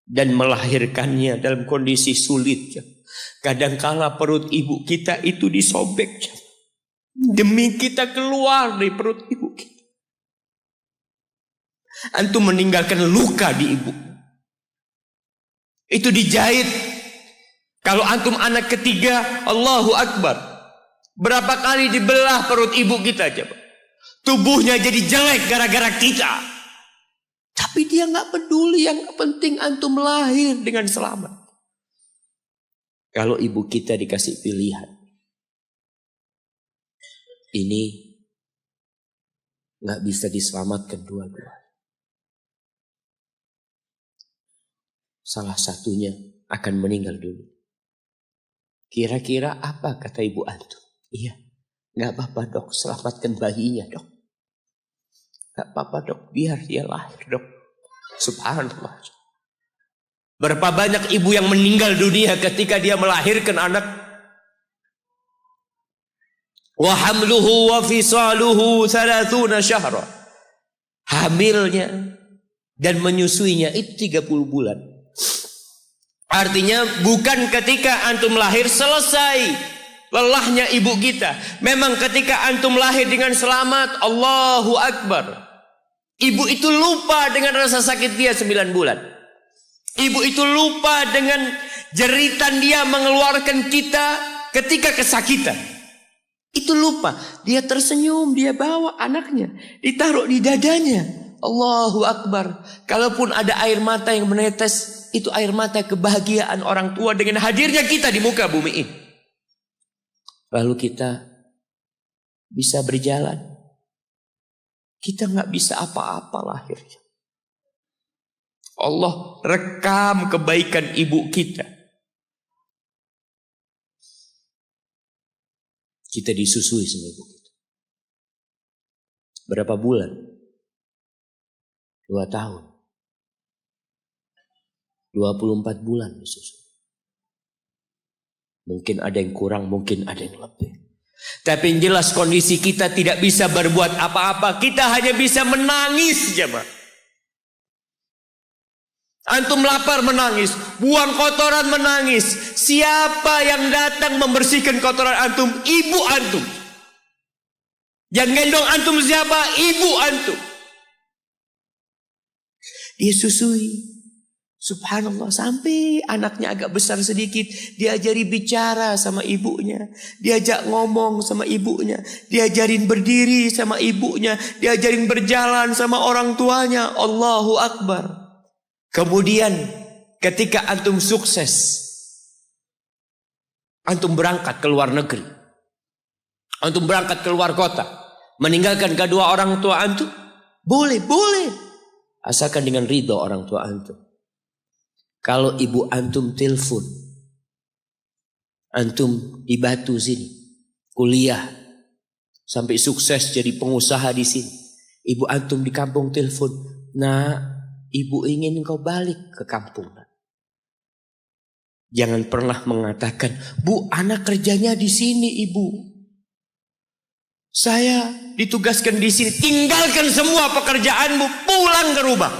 S1: Dan melahirkannya dalam kondisi sulit. Kadangkala perut ibu kita itu disobek. Demi kita keluar dari perut ibu kita. Antum meninggalkan luka di ibu. Itu dijahit. Kalau antum anak ketiga, Allahu Akbar. Berapa kali dibelah perut ibu kita coba. Tubuhnya jadi jelek gara-gara kita. Tapi dia gak peduli, yang penting antum lahir dengan selamat. Kalau ibu kita dikasih pilihan, ini gak bisa diselamatkan dua-dua. Salah satunya akan meninggal dulu. Kira-kira apa kata ibu antum? Iya, gak apa-apa dok, selamatkan bayinya dok. Gak apa-apa dok, biar dia lahir dok. Subhanallah. Berapa banyak ibu yang meninggal dunia ketika dia melahirkan anak. Wa hamluhu wa fisaluhu 30 syahra. Hamilnya dan menyusuinya itu 30 bulan. Artinya bukan ketika antum lahir selesai lelahnya ibu kita. Memang ketika antum lahir dengan selamat, Allahu Akbar. Ibu itu lupa dengan rasa sakit dia 9 bulan. Ibu itu lupa dengan jeritan dia mengeluarkan kita ketika kesakitan. Itu lupa. Dia tersenyum, dia bawa anaknya, ditaruh di dadanya. Allahu Akbar. Kalaupun ada air mata yang menetes, itu air mata kebahagiaan orang tua dengan hadirnya kita di muka bumi ini. Lalu kita bisa berjalan. Kita gak bisa apa-apa lahirnya. Allah rekam kebaikan ibu kita. Kita disusui sama ibu kita. Berapa bulan? 2 tahun. 24 bulan disusui. Mungkin ada yang kurang, mungkin ada yang lebih. Tapi yang jelas kondisi kita tidak bisa berbuat apa-apa. Kita hanya bisa menangis jemaah. Antum lapar menangis, buang kotoran menangis. Siapa yang datang membersihkan kotoran antum? Ibu antum. Yang gendong antum siapa? Ibu antum. Dia susui. Subhanallah, sampai anaknya agak besar sedikit, diajari bicara sama ibunya, diajak ngomong sama ibunya, diajarin berdiri sama ibunya, diajarin berjalan sama orang tuanya. Allahu Akbar. Kemudian ketika antum sukses, antum berangkat ke luar negeri, antum berangkat ke luar kota, meninggalkan kedua orang tua antum, boleh, asalkan dengan ridho orang tua antum. Kalau ibu antum telepon, antum di Batu sini, kuliah, sampai sukses jadi pengusaha di sini. Ibu antum di kampung telepon, nah ibu ingin engkau balik ke kampung. Jangan pernah mengatakan, Bu, anak kerjanya di sini, Ibu. Saya ditugaskan di sini. Tinggalkan semua pekerjaanmu, pulang ke rumah.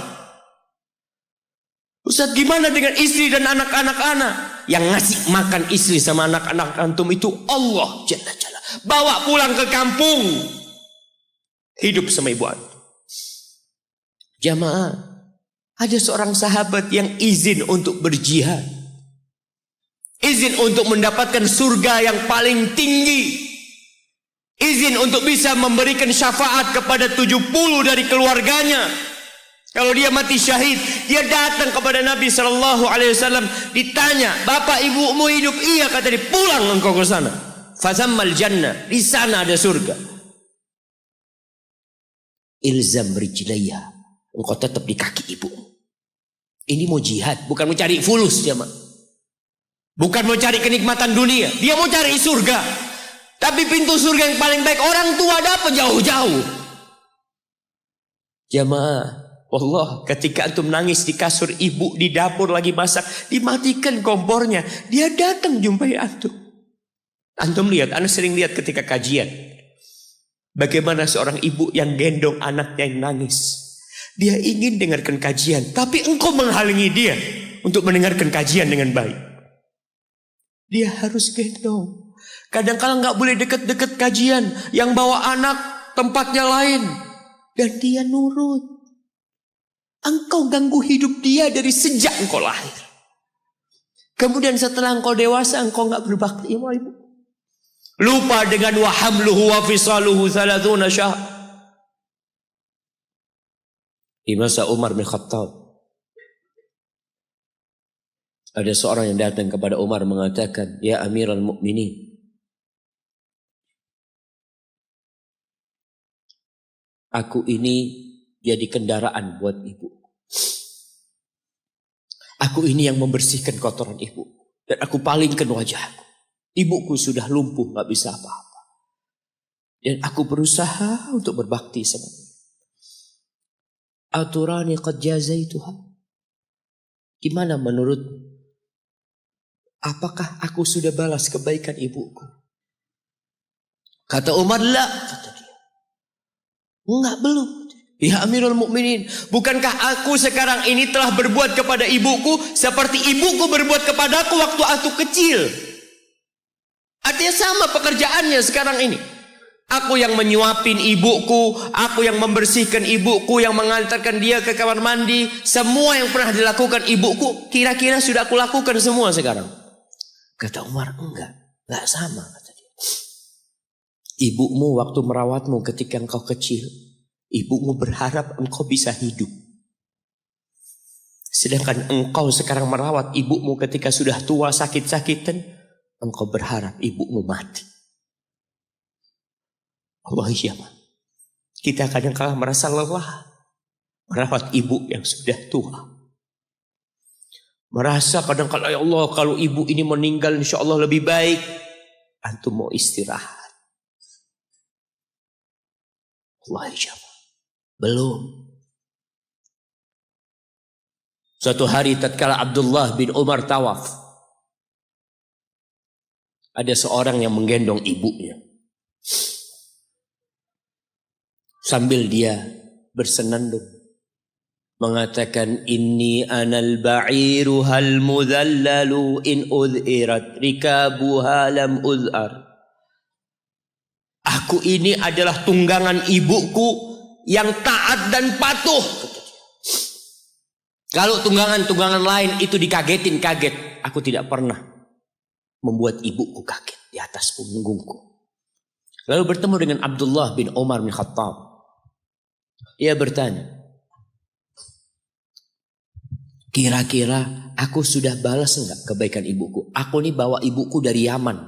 S1: Ustaz, gimana dengan istri dan anak-anak? Yang ngasih makan istri sama anak-anak antum itu Allah Jalla Jalla. Bawa pulang ke kampung. Hidup sama ibu antum. Jamaah, ada seorang sahabat yang izin untuk berjihad. Izin untuk mendapatkan surga yang paling tinggi. Izin untuk bisa memberikan syafaat kepada 70 dari keluarganya. Kalau dia mati syahid, dia datang kepada Nabi SAW, ditanya, bapak ibumu hidup? Iya, kata dia, pulang engkau ke sana. Fazammal jannah, di sana ada surga. Ilzam rijlaiha, engkau tetap di kaki ibu. Ini mau jihad, bukan mau cari fulus, jemaah. Bukan mau cari kenikmatan dunia, dia mau cari surga. Tapi pintu surga yang paling baik orang tua dapat jauh-jauh. Jamaah, Allah, ketika antum nangis di kasur ibu di dapur lagi masak, dimatikan kompornya, dia datang jumpai antum. Antum lihat, anak sering lihat ketika kajian, bagaimana seorang ibu yang gendong anaknya yang nangis. Dia ingin dengarkan kajian, tapi engkau menghalangi dia untuk mendengarkan kajian dengan baik. Dia harus gendong. Kadang-kadang nggak boleh deket-deket kajian, yang bawa anak tempatnya lain, dan dia nurut. Engkau ganggu hidup dia dari sejak engkau lahir. Kemudian setelah engkau dewasa, engkau nggak berbakti sama ibu. Lupa dengan wa hamluhu wa fisaluhu 30 syahr. Di masa Umar bin Khattab, ada seorang yang datang kepada Umar mengatakan, ya Amirul Mukminin, aku ini jadi kendaraan buat ibu. Aku ini yang membersihkan kotoran ibu. Dan aku palingkan wajahku. Ibuku sudah lumpuh, gak bisa apa-apa. Dan aku berusaha untuk berbakti sama dia. Aturani qad jazaituha. Gimana menurut? Apakah aku sudah balas kebaikan ibuku? Kata Umar, la. Kata dia, enggak, belum. Ya Amirul Mukminin, bukankah aku sekarang ini telah berbuat kepada ibuku seperti ibuku berbuat kepadaku waktu aku kecil? Artinya sama pekerjaannya sekarang ini. Aku yang menyuapin ibuku, aku yang membersihkan ibuku, yang mengantarkan dia ke kamar mandi. Semua yang pernah dilakukan ibuku, kira-kira sudah aku lakukan semua sekarang. Kata Umar, enggak sama, kata dia. Ibumu waktu merawatmu ketika engkau kecil, ibumu berharap engkau bisa hidup. Sedangkan engkau sekarang merawat ibumu ketika sudah tua sakit-sakitan, engkau berharap ibumu mati. Allah, iya, kita kadang-kadang merasa lelah merawat ibu yang sudah tua. Merasa kadang-kadang, ya Allah, kalau ibu ini meninggal insya Allah lebih baik. Antum mau istirahat. Allah, iya, belum. Suatu hari tatkala Abdullah bin Umar tawaf, ada seorang yang menggendong ibunya. Sambil dia bersenandung mengatakan, inni anal ba'iru hal mudhallalu in udhirat rikabuha lam udhar. Aku ini adalah tunggangan ibuku yang taat dan patuh. Kalau tunggangan-tunggangan lain itu dikagetin, kaget. Aku tidak pernah membuat ibuku kaget di atas punggungku. Lalu bertemu dengan Abdullah bin Umar bin Khattab. Ia bertanya, kira-kira aku sudah balas enggak kebaikan ibuku? Aku ini bawa ibuku dari Yaman.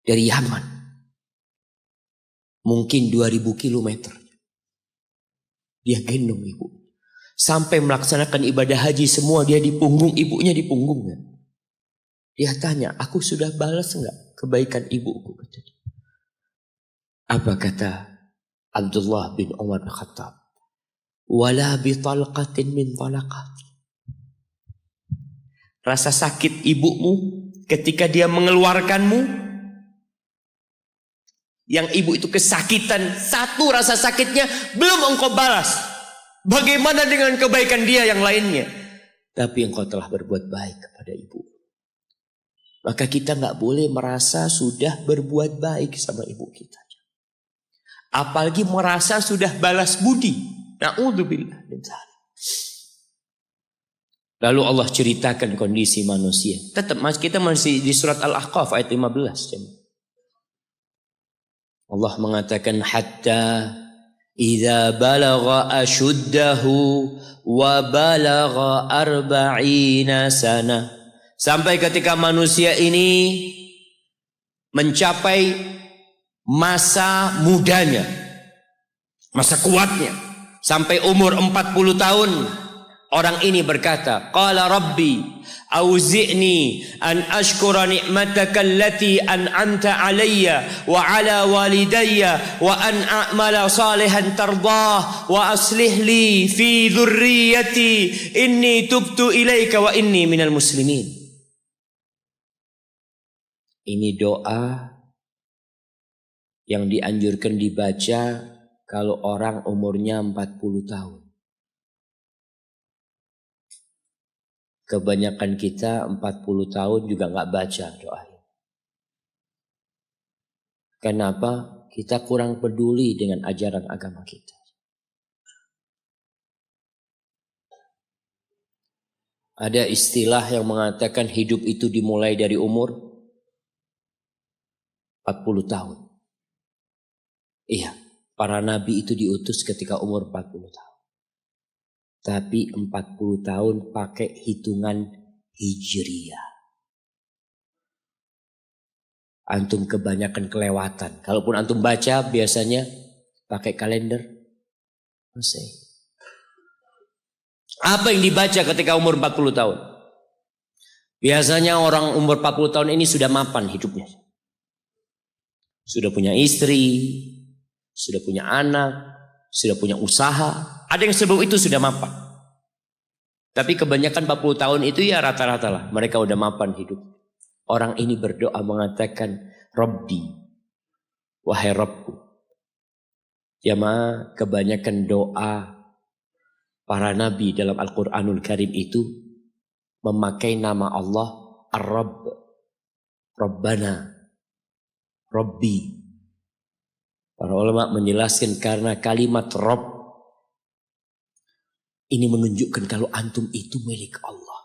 S1: Dari Yaman. Mungkin 2000 kilometer. Dia gendong ibu. Sampai melaksanakan ibadah haji semua dia di punggung, ibunya di punggungnya. Dia tanya, aku sudah balas enggak kebaikan ibuku? Apa kata Abdullah bin Umar bin Khattab? Wala bitalqatin min talaqat. Rasa sakit ibumu ketika dia mengeluarkanmu, yang ibu itu kesakitan, satu rasa sakitnya belum engkau balas. Bagaimana dengan kebaikan dia yang lainnya? Tapi engkau telah berbuat baik kepada ibu. Maka kita nggak boleh merasa sudah berbuat baik sama ibu kita. Apalagi merasa sudah balas budi. Na'udzubillah min dzalik. Lalu Allah ceritakan kondisi manusia. Tetap kita masih di surat Al-Ahqaf ayat 15. Allah mengatakan hatta idza balagha ashuddahu wa balagha arba'ina sana. Sampai ketika manusia ini mencapai masa mudanya, masa kuatnya, sampai umur 40 tahun, orang ini berkata, qala rabbi auzi'ni an ashkura ni'mataka allati an'amta alayya wa ala walidayya wa an a'mala salihan tardah wa aslih li fi dhurriyyati inni tubtu ilaika wa inni minal muslimin. Ini doa yang dianjurkan dibaca kalau orang umurnya 40 tahun. Kebanyakan kita 40 tahun juga nggak baca doa ini. Kenapa? Kita kurang peduli dengan ajaran agama kita. Ada istilah yang mengatakan hidup itu dimulai dari umur 40 tahun. Iya, para nabi itu diutus ketika umur 40 tahun. Tapi 40 tahun pakai hitungan hijriyah. Antum kebanyakan kelewatan. Kalaupun antum baca biasanya pakai kalender Masehi. Apa yang dibaca ketika umur 40 tahun? Biasanya orang umur 40 tahun ini sudah mapan hidupnya. Sudah punya istri, sudah punya anak, sudah punya usaha. Ada yang sebelum itu sudah mapan. Tapi kebanyakan 40 tahun itu ya rata-rata lah. Mereka udah mapan hidup. Orang ini berdoa mengatakan, Rabbi, wahai Rabbku. Jamaah, kebanyakan doa para nabi dalam Al-Quranul Karim itu memakai nama Allah Ar-Rabb, Rabbana, Rabbi. Para ulama menjelaskan karena kalimat Rabb ini menunjukkan kalau antum itu milik Allah.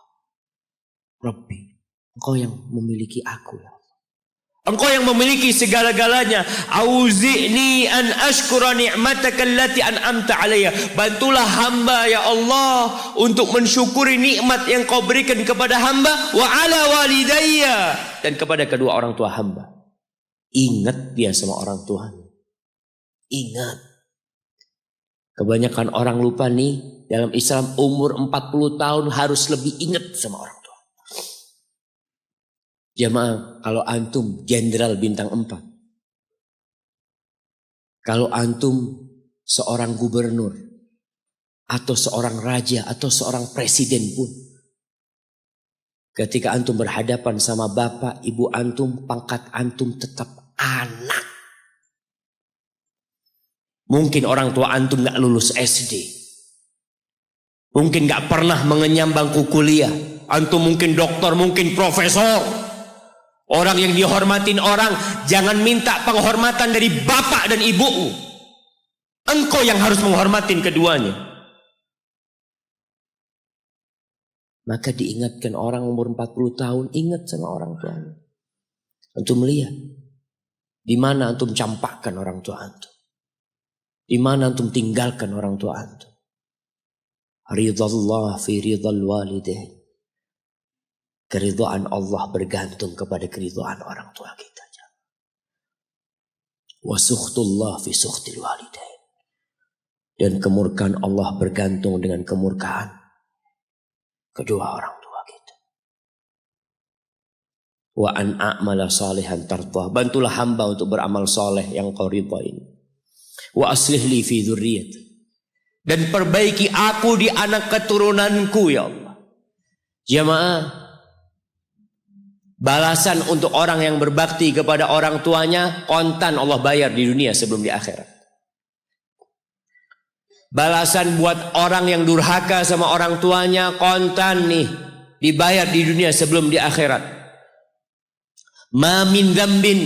S1: Rabbi, engkau yang memiliki aku ya Allah. Engkau yang memiliki segala-galanya. Auzi'ni an ashkura ni'mataka allati an'amta alayya. Bantulah hamba ya Allah untuk mensyukuri nikmat yang kau berikan kepada hamba wa ala walidayya, dan kepada kedua orang tua hamba. Ingat dia sama orang tuanya. Ingat. Kebanyakan orang lupa nih, dalam Islam umur 40 tahun harus lebih ingat sama orang tua. Jamaah, kalau antum jenderal bintang 4, kalau antum seorang gubernur atau seorang raja atau seorang presiden pun, ketika antum berhadapan sama bapak ibu antum, pangkat antum tetap anak. Mungkin orang tua antum gak lulus SD. Mungkin gak pernah mengenyam bangku kuliah. Antum mungkin dokter, mungkin profesor. Orang yang dihormatin orang, jangan minta penghormatan dari bapak dan ibumu. Engkau yang harus menghormatin keduanya. Maka diingatkan orang umur 40 tahun, ingat sama orang tuanya. Antum lihat, di mana antum campakkan orang tua antum. Di mana antum tinggalkan orang tua antum. Ridallah fi ridal walidain. Keridhaan Allah bergantung kepada keridhaan orang tua kita. Wa sukhtullah fi sukhtil walidain. Dan kemurkaan Allah bergantung dengan kemurkaan kedua orang tua kita. Wa an a'mala salihan tardah. Bantulah hamba untuk beramal soleh yang kau ridhain. Wa aslih li fi dzurriyyati. Dan perbaiki aku di anak keturunanku ya Allah. Jamaah, balasan untuk orang yang berbakti kepada orang tuanya kontan Allah bayar di dunia sebelum di akhirat. Balasan buat orang yang durhaka sama orang tuanya kontan nih dibayar di dunia sebelum di akhirat. Ma min dzambin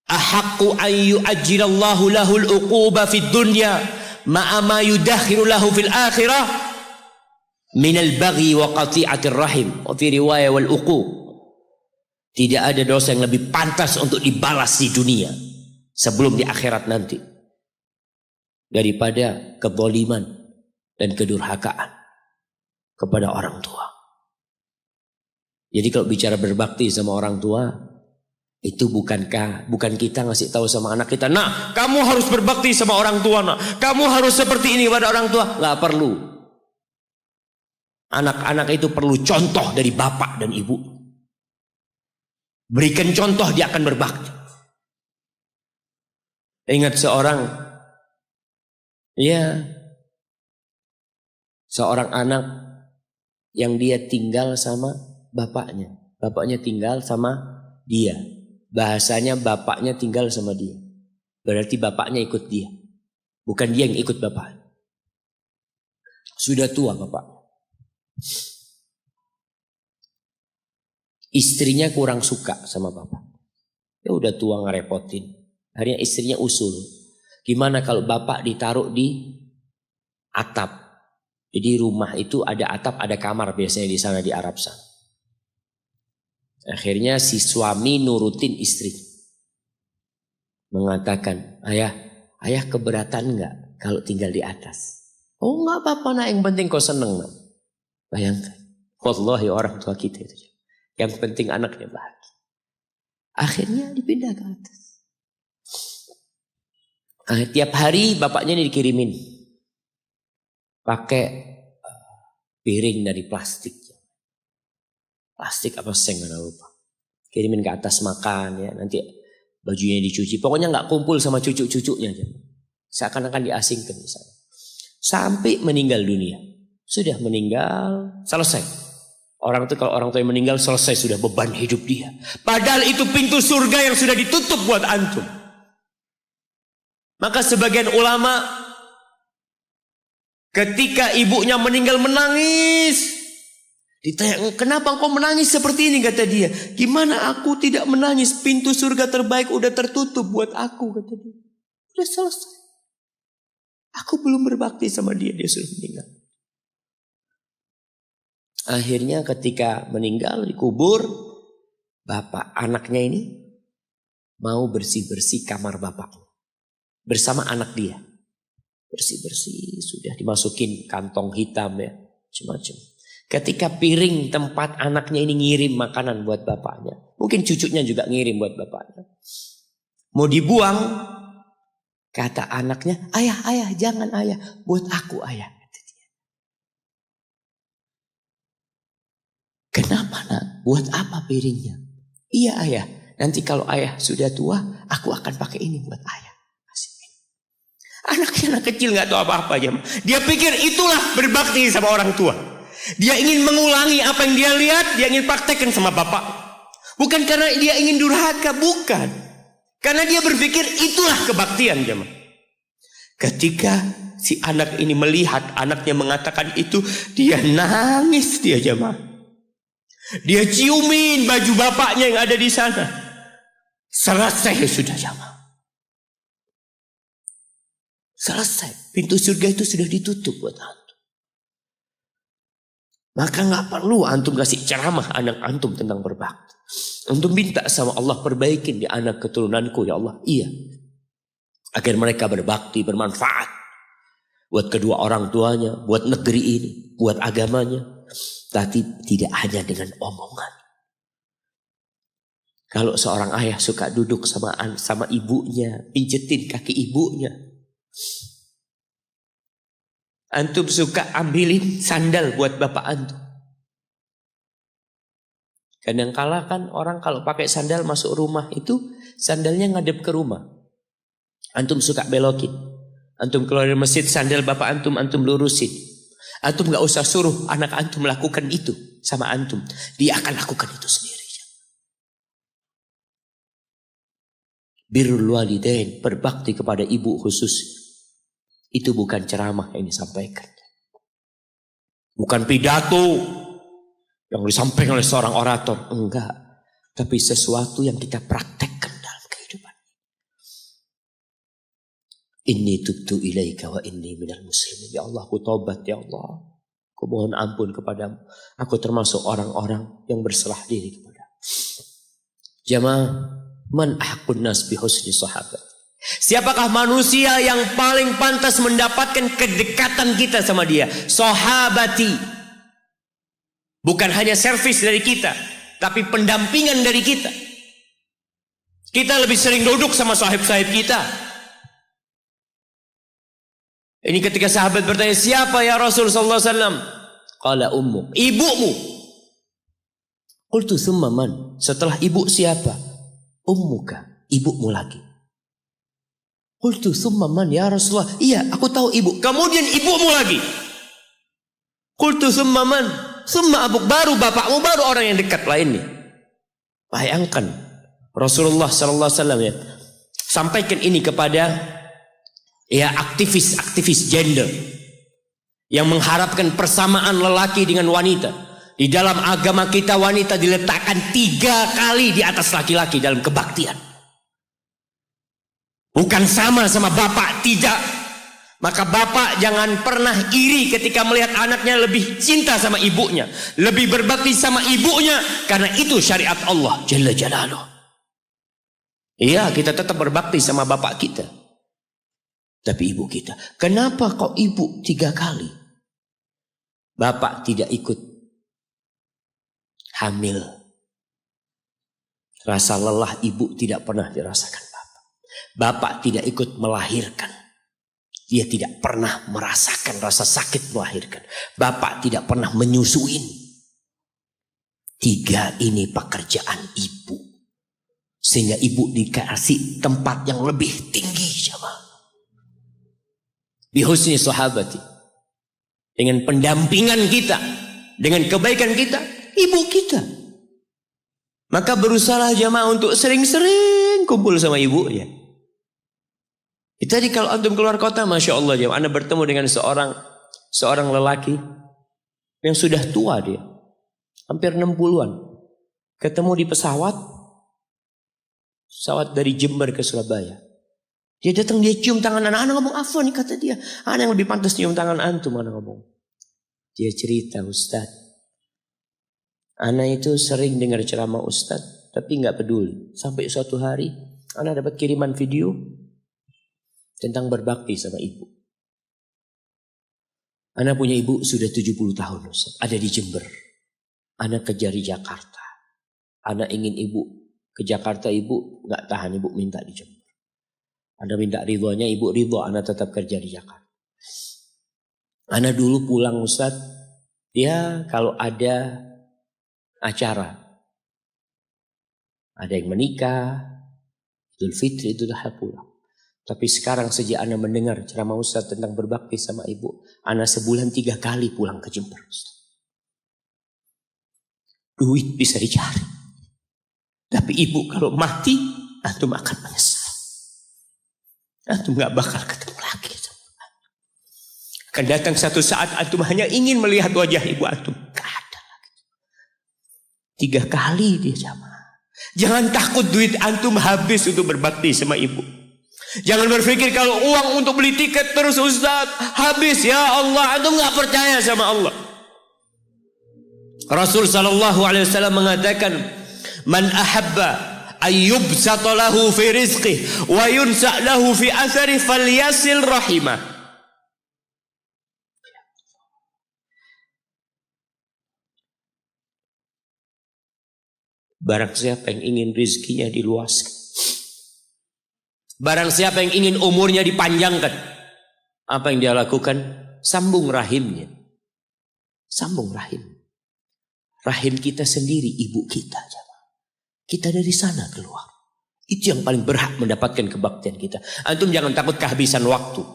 S1: ahaqqu an yu'ajjilallahu lahul uquba fid dunya ma'a ma yudakhiru lahu fil akhirah minal baghi wa qati'atir rahim wa fi riwayah wal uquq. Tidak ada dosa yang lebih pantas untuk dibalas di dunia sebelum di akhirat nanti daripada kezaliman dan kedurhakaan kepada orang tua. Jadi kalau bicara berbakti sama orang tua, itu bukan kita ngasih tahu sama anak kita, nah kamu harus berbakti sama orang tua, nah kamu harus seperti ini kepada orang tua. Nggak perlu. Anak-anak itu perlu contoh dari bapak dan ibu. Berikan contoh, dia akan berbakti. Ingat seorang anak yang dia tinggal sama bapaknya. Bapaknya tinggal sama dia. Bahasanya bapaknya tinggal sama dia. Berarti bapaknya ikut dia. Bukan dia yang ikut bapak. Sudah tua bapak. Istrinya kurang suka sama bapak. Ya udah tua ngerepotin. Akhirnya istrinya usul. Gimana kalau bapak ditaruh di atap? Jadi rumah itu ada atap, ada kamar biasanya di sana di Arab sana. Akhirnya si suami nurutin istri. Mengatakan, ayah keberatan enggak kalau tinggal di atas? Oh enggak apa-apa nak, yang penting kau seneng nak. Bayangkan. Wallahi orang tua kita itu. Yang penting anaknya bahagia. Akhirnya dipindah ke atas. Tiap hari bapaknya ini dikirimin pakai piring dari plastik. Plastik apa seng nggak lupa. Kirimin ke atas makan ya. Nanti bajunya dicuci. Pokoknya nggak kumpul sama cucu-cucunya aja. Seakan-akan diasingkan di sana. Sampai meninggal dunia. Sudah meninggal, selesai. Orang itu kalau orang tua yang meninggal selesai sudah beban hidup dia. Padahal itu pintu surga yang sudah ditutup buat antum. Maka sebagian ulama ketika ibunya meninggal menangis. Ditanya, kenapa engkau menangis seperti ini, kata dia. Gimana aku tidak menangis, pintu surga terbaik udah tertutup buat aku, kata dia. Udah selesai. Aku belum berbakti sama dia sudah meninggal. Akhirnya ketika meninggal dikubur, bapak anaknya ini mau bersih-bersih kamar bapaknya bersama anak dia. Bersih-bersih sudah dimasukin kantong hitam ya, macam-macam. Ketika piring tempat anaknya ini ngirim makanan buat bapaknya, mungkin cucunya juga ngirim buat bapaknya, mau dibuang, kata anaknya, ayah jangan ayah, buat aku ayah. Kenapa nak? Buat apa piringnya? Iya ayah, nanti kalau ayah sudah tua, aku akan pakai ini buat ayah. Anaknya anak kecil nggak tahu apa-apa aja. Dia pikir itulah berbakti sama orang tua. Dia ingin mengulangi apa yang dia lihat, dia ingin praktekkan sama bapak. Bukan karena dia ingin durhaka, bukan. Karena dia berpikir itulah kebaktian jemaah. Ketika si anak ini melihat anaknya mengatakan itu, dia nangis dia jemaah. Dia ciumin baju bapaknya yang ada di sana. Selesai sudah jamaah. Selesai. Pintu surga itu sudah ditutup buat antum. Maka nggak perlu antum kasih ceramah anak antum tentang berbakti. Antum minta sama Allah, perbaikin di anak keturunanku ya Allah. Iya. Agar mereka berbakti, bermanfaat. Buat kedua orang tuanya, buat negeri ini, buat agamanya. Tapi tidak hanya dengan omongan. Kalau seorang ayah suka duduk sama ibunya, pijetin kaki ibunya. Antum suka ambilin sandal buat bapak antum. Kadang-kala kan orang kalau pakai sandal masuk rumah itu sandalnya ngadep ke rumah. Antum suka belokin. Antum keluar dari masjid, sandal bapak antum lurusin. Antum gak usah suruh anak antum melakukan itu sama antum. Dia akan lakukan itu sendiri. Birrul walidain, berbakti kepada ibu khusus. Itu bukan ceramah yang disampaikan. Bukan pidato yang disampaikan oleh seorang orator. Enggak. Tapi sesuatu yang kita praktekkan dalam kehidupan. Inni tubtu ilaika wa inni minal muslimin. Ya Allah, aku taubat ya Allah. Aku mohon ampun kepadamu. Aku termasuk orang-orang yang berserah diri kepadamu. Jamaah, man ahqun nas bi husni sahabat. Siapakah manusia yang paling pantas mendapatkan kedekatan kita sama dia? Sahabati. Bukan hanya servis dari kita, tapi pendampingan dari kita. Kita lebih sering duduk sama sahib-sahib kita. Ini ketika sahabat bertanya, siapa ya Rasul sallallahu alaihi wasallam? Qala ummuk, ibumu. Qultu tsumma man? Setelah ibu siapa? Ummuka, ibumu lagi. Qultu tsumma man ya Rasulullah? Iya, aku tahu ibu. Kemudian ibumu lagi. Qultu tsumma man? Tsumma abuk, baru bapakmu, baru orang yang dekat lainnya. Bayangkan Rasulullah sallallahu alaihi wasallam ya, sampaikan ini kepada ya aktivis gender yang mengharapkan persamaan lelaki dengan wanita. Di dalam agama kita wanita diletakkan 3 kali di atas laki-laki dalam kebaktian. Bukan sama bapak, tidak. Maka bapak jangan pernah iri ketika melihat anaknya lebih cinta sama ibunya, lebih berbakti sama ibunya, karena itu syariat Allah Jalla Jalaluh. Iya, kita tetap berbakti sama bapak kita. Tapi ibu kita, kenapa kok ibu 3 kali? Bapak tidak ikut hamil. Rasa lelah ibu tidak pernah dirasakan bapak. Bapak tidak ikut melahirkan. Dia tidak pernah merasakan rasa sakit melahirkan. Bapak tidak pernah menyusuin. 3 ini pekerjaan ibu. Sehingga ibu dikasih tempat yang lebih tinggi. Bihusni sahabati. Dengan pendampingan kita. Dengan kebaikan kita. Ibu kita. Maka berusahalah jamaah untuk sering-sering kumpul sama ibunya. Tadi kalau antum keluar kota, Masya Allah jamaah, Anda bertemu dengan seorang lelaki yang sudah tua dia. Hampir 60-an. Ketemu di pesawat dari Jember ke Surabaya. Dia datang, dia cium tangan anak ngomong, Afwan kata dia. Anak yang lebih pantas cium tangan antum, anak ngomong. Dia cerita, Ustaz. Anak itu sering dengar ceramah Ustaz, tapi nggak peduli. Sampai suatu hari, anak dapat kiriman video tentang berbakti sama ibu. Anak punya ibu sudah 70 tahun, Ustaz. Ada di Jember. Anak kejar di Jakarta. Anak ingin ibu ke Jakarta, ibu nggak tahan, ibu minta di Jember. Anda minta ridhonya, ibu ridho, anak tetap kerja di Jakarta. Anak dulu pulang Ustaz, ya kalau ada acara, ada yang menikah, Idul Fitri, Idul Adha pulang. Tapi sekarang sejak anak mendengar ceramah Ustaz tentang berbakti sama ibu, anak sebulan 3 kali pulang ke Jember. Ustaz. Duit bisa dicari, tapi ibu kalau mati, antum akan menyesal. Antum gak bakal ketemu lagi. Akan datang satu saat antum hanya ingin melihat wajah ibu antum. Gak ada lagi. 3 kali dia jamaah. Jangan takut duit antum habis untuk berbakti sama ibu. Jangan berpikir kalau uang untuk beli tiket terus Ustaz habis. Ya Allah, antum gak percaya sama Allah. Rasul sallallahu alaihi wasallam mengatakan, "Man ahabba ayyubsata lahu fi rizqihi wa yunsa lahu fi athari falyasil rahimah." Barang siapa yang ingin rizkinya diluaskan, barang siapa yang ingin umurnya dipanjangkan, apa yang dia lakukan? Sambung rahimnya. Sambung rahim. Rahim kita sendiri, ibu kita. Kita dari sana keluar. Itu yang paling berhak mendapatkan kebaktian kita. Antum jangan takut kehabisan waktu.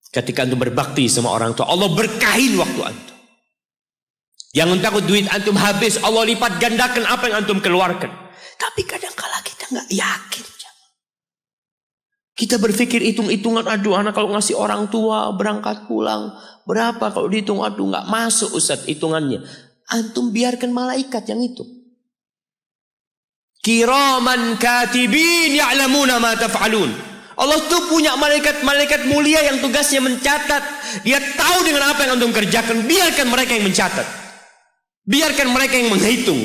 S1: Ketika antum berbakti sama orang tua, Allah berkahin waktu antum. Jangan takut duit antum habis, Allah lipat gandakan apa yang antum keluarkan. Tapi kadang-kala kita nggak yakin. Kita berpikir hitung-hitungan, aduh anak kalau ngasih orang tua berangkat pulang berapa, kalau dihitung aduh nggak masuk Ustaz hitungannya. Antum biarkan malaikat yang itu. Kiraman katibin ya'lamuna ma taf'alun. Allah tuh punya malaikat mulia yang tugasnya mencatat. Dia tahu dengan apa yang antum kerjakan. Biarkan mereka yang mencatat. Biarkan mereka yang menghitung.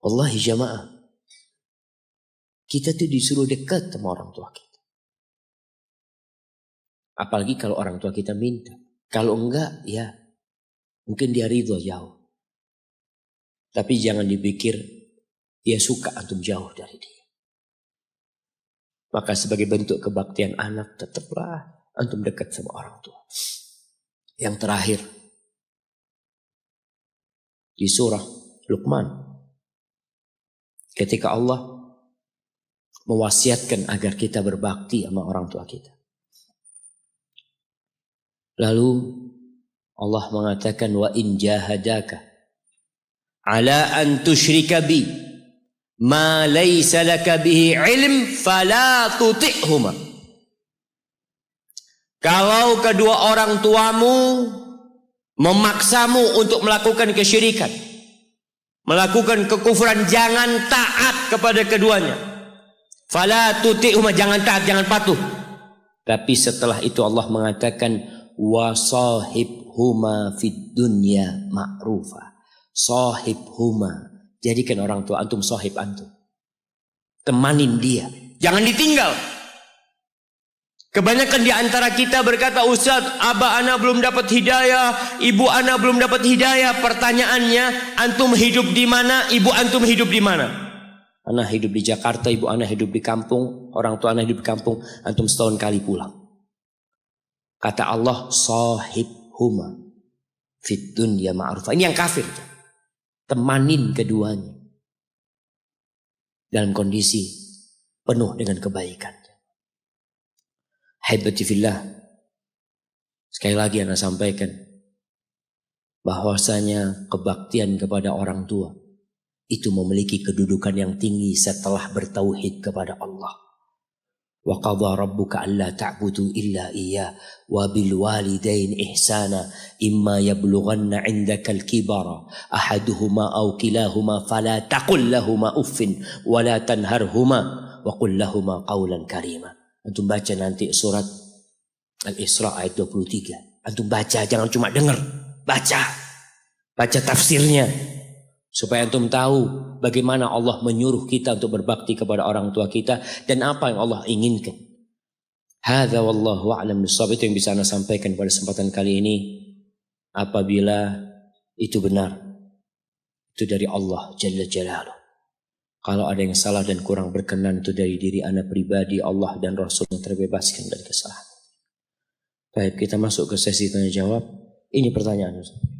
S1: Wallahi jamaah, kita tuh disuruh dekat sama orang tua kita. Apalagi kalau orang tua kita minta. Kalau enggak, ya mungkin dia ridho jauh. Tapi jangan dipikir dia suka antum jauh dari dia. Maka sebagai bentuk kebaktian anak, tetaplah antum dekat sama orang tua. Yang terakhir, di surah Luqman, ketika Allah mewasiatkan agar kita berbakti sama orang tua kita. Lalu Allah mengatakan, wa in jahadaka ala an tusyrika bi ma laysa laka bihi ilm fala tuti'huma. Kalau kedua orang tuamu memaksamu untuk melakukan kesyirikan, melakukan kekufuran, jangan taat kepada keduanya. Fala tuti'huma, jangan taat, jangan patuh. Tapi setelah itu Allah mengatakan, wa sahibhuma fid dunya ma'rufa. Sahibhuma, jadikan orang tua antum sahib antum. Temanin dia, jangan ditinggal. Kebanyakan di antara kita berkata, Ustaz, abah ana belum dapat hidayah, ibu ana belum dapat hidayah. Pertanyaannya, antum hidup di mana, ibu antum hidup di mana? Ana hidup di Jakarta, ibu ana hidup di kampung, orang tua ana hidup di kampung, antum setahun kali pulang. Kata Allah, sahibhuma fid dunya ma'rufa. Ini yang kafir. Temanin keduanya dalam kondisi penuh dengan kebaikan. Haibati fillah, sekali lagi ana sampaikan bahwasanya kebaktian kepada orang tua itu memiliki kedudukan yang tinggi setelah bertauhid kepada Allah. Wa qadha rabbuka alla ta'budu illa iyyah wa bil walidain ihsana imma yablughanna 'indaka al-kibara ahaduhuma aw kilahuma fala taqul lahumā uffin wa la tanharhuma wa qul lahumā qawlan karīma. Antum baca nanti surat Al-Isra ayat 23. Antum baca, jangan cuma dengar, baca tafsirnya. Supaya antum tahu bagaimana Allah menyuruh kita untuk berbakti kepada orang tua kita dan apa yang Allah inginkan. Hadza wallahu a'lam bissawab. Itu yang bisa ana sampaikan pada kesempatan kali ini. Apabila itu benar, itu dari Allah Jalla Jalaluh. Kalau ada yang salah dan kurang berkenan, itu dari diri ana pribadi, Allah dan Rasul yang terbebaskan dari kesalahan. Baik, kita masuk ke sesi tanya jawab. Ini pertanyaan Ustaz.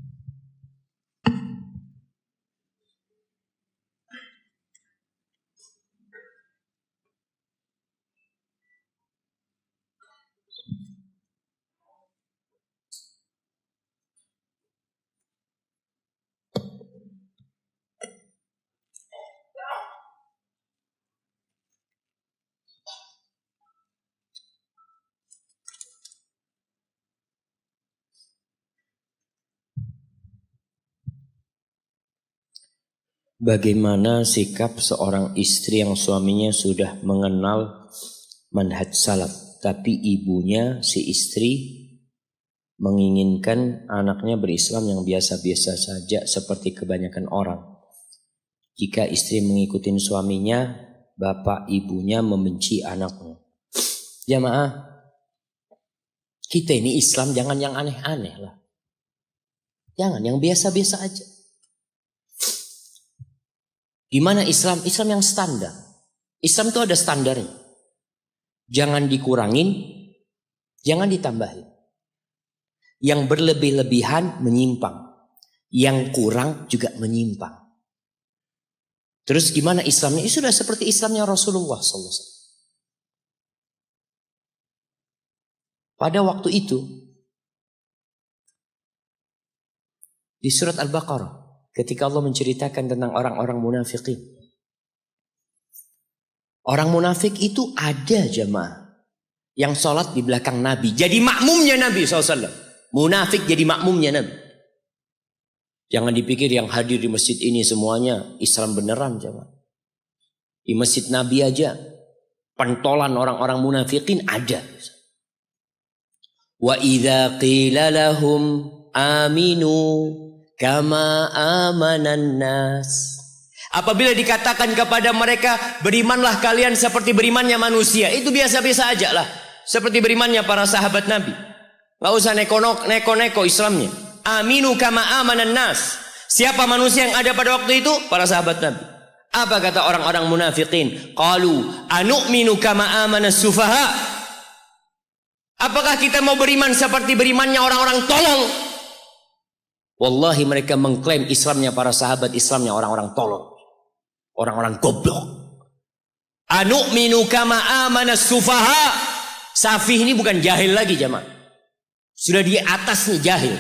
S1: Bagaimana sikap seorang istri yang suaminya sudah mengenal manhaj salaf, tapi ibunya si istri menginginkan anaknya berislam yang biasa-biasa saja seperti kebanyakan orang. Jika istri mengikuti suaminya, bapak ibunya membenci anaknya. Jamaah, kita ini Islam jangan yang aneh-aneh lah. Jangan yang biasa-biasa aja. Gimana Islam? Islam yang standar. Islam itu ada standarnya. Jangan dikurangin, jangan ditambahin. Yang berlebih-lebihan menyimpang. Yang kurang juga menyimpang. Terus gimana Islamnya? Itu sudah seperti Islamnya Rasulullah SAW. Pada waktu itu, di surat Al-Baqarah, ketika Allah menceritakan tentang orang-orang munafikin. Orang munafik itu ada jamaah yang sholat di belakang Nabi. Jadi makmumnya Nabi SAW. Munafik jadi makmumnya Nabi. Jangan dipikir yang hadir di masjid ini semuanya Islam beneran jamaah. Di masjid Nabi aja pentolan orang-orang munafikin ada. Wa idza qila lahum aminu kama amanan nas. Apabila dikatakan kepada mereka, berimanlah kalian seperti berimannya manusia. Itu biasa-biasa aja lah. Seperti berimannya para sahabat Nabi. Gak usah neko-neko Islamnya. Aminu kama amanan nas. Siapa manusia yang ada pada waktu itu? Para sahabat Nabi. Apa kata orang-orang munafikin? Qalu anu'minu kama amanas sufaha. Apakah kita mau beriman seperti berimannya orang-orang tolol? Wallahi mereka mengklaim Islamnya para sahabat, Islamnya orang-orang tolol. Orang-orang goblok. Anu'minu kama amanas sufaha. Safih ini bukan jahil lagi jamaah. Sudah di atasnya jahil.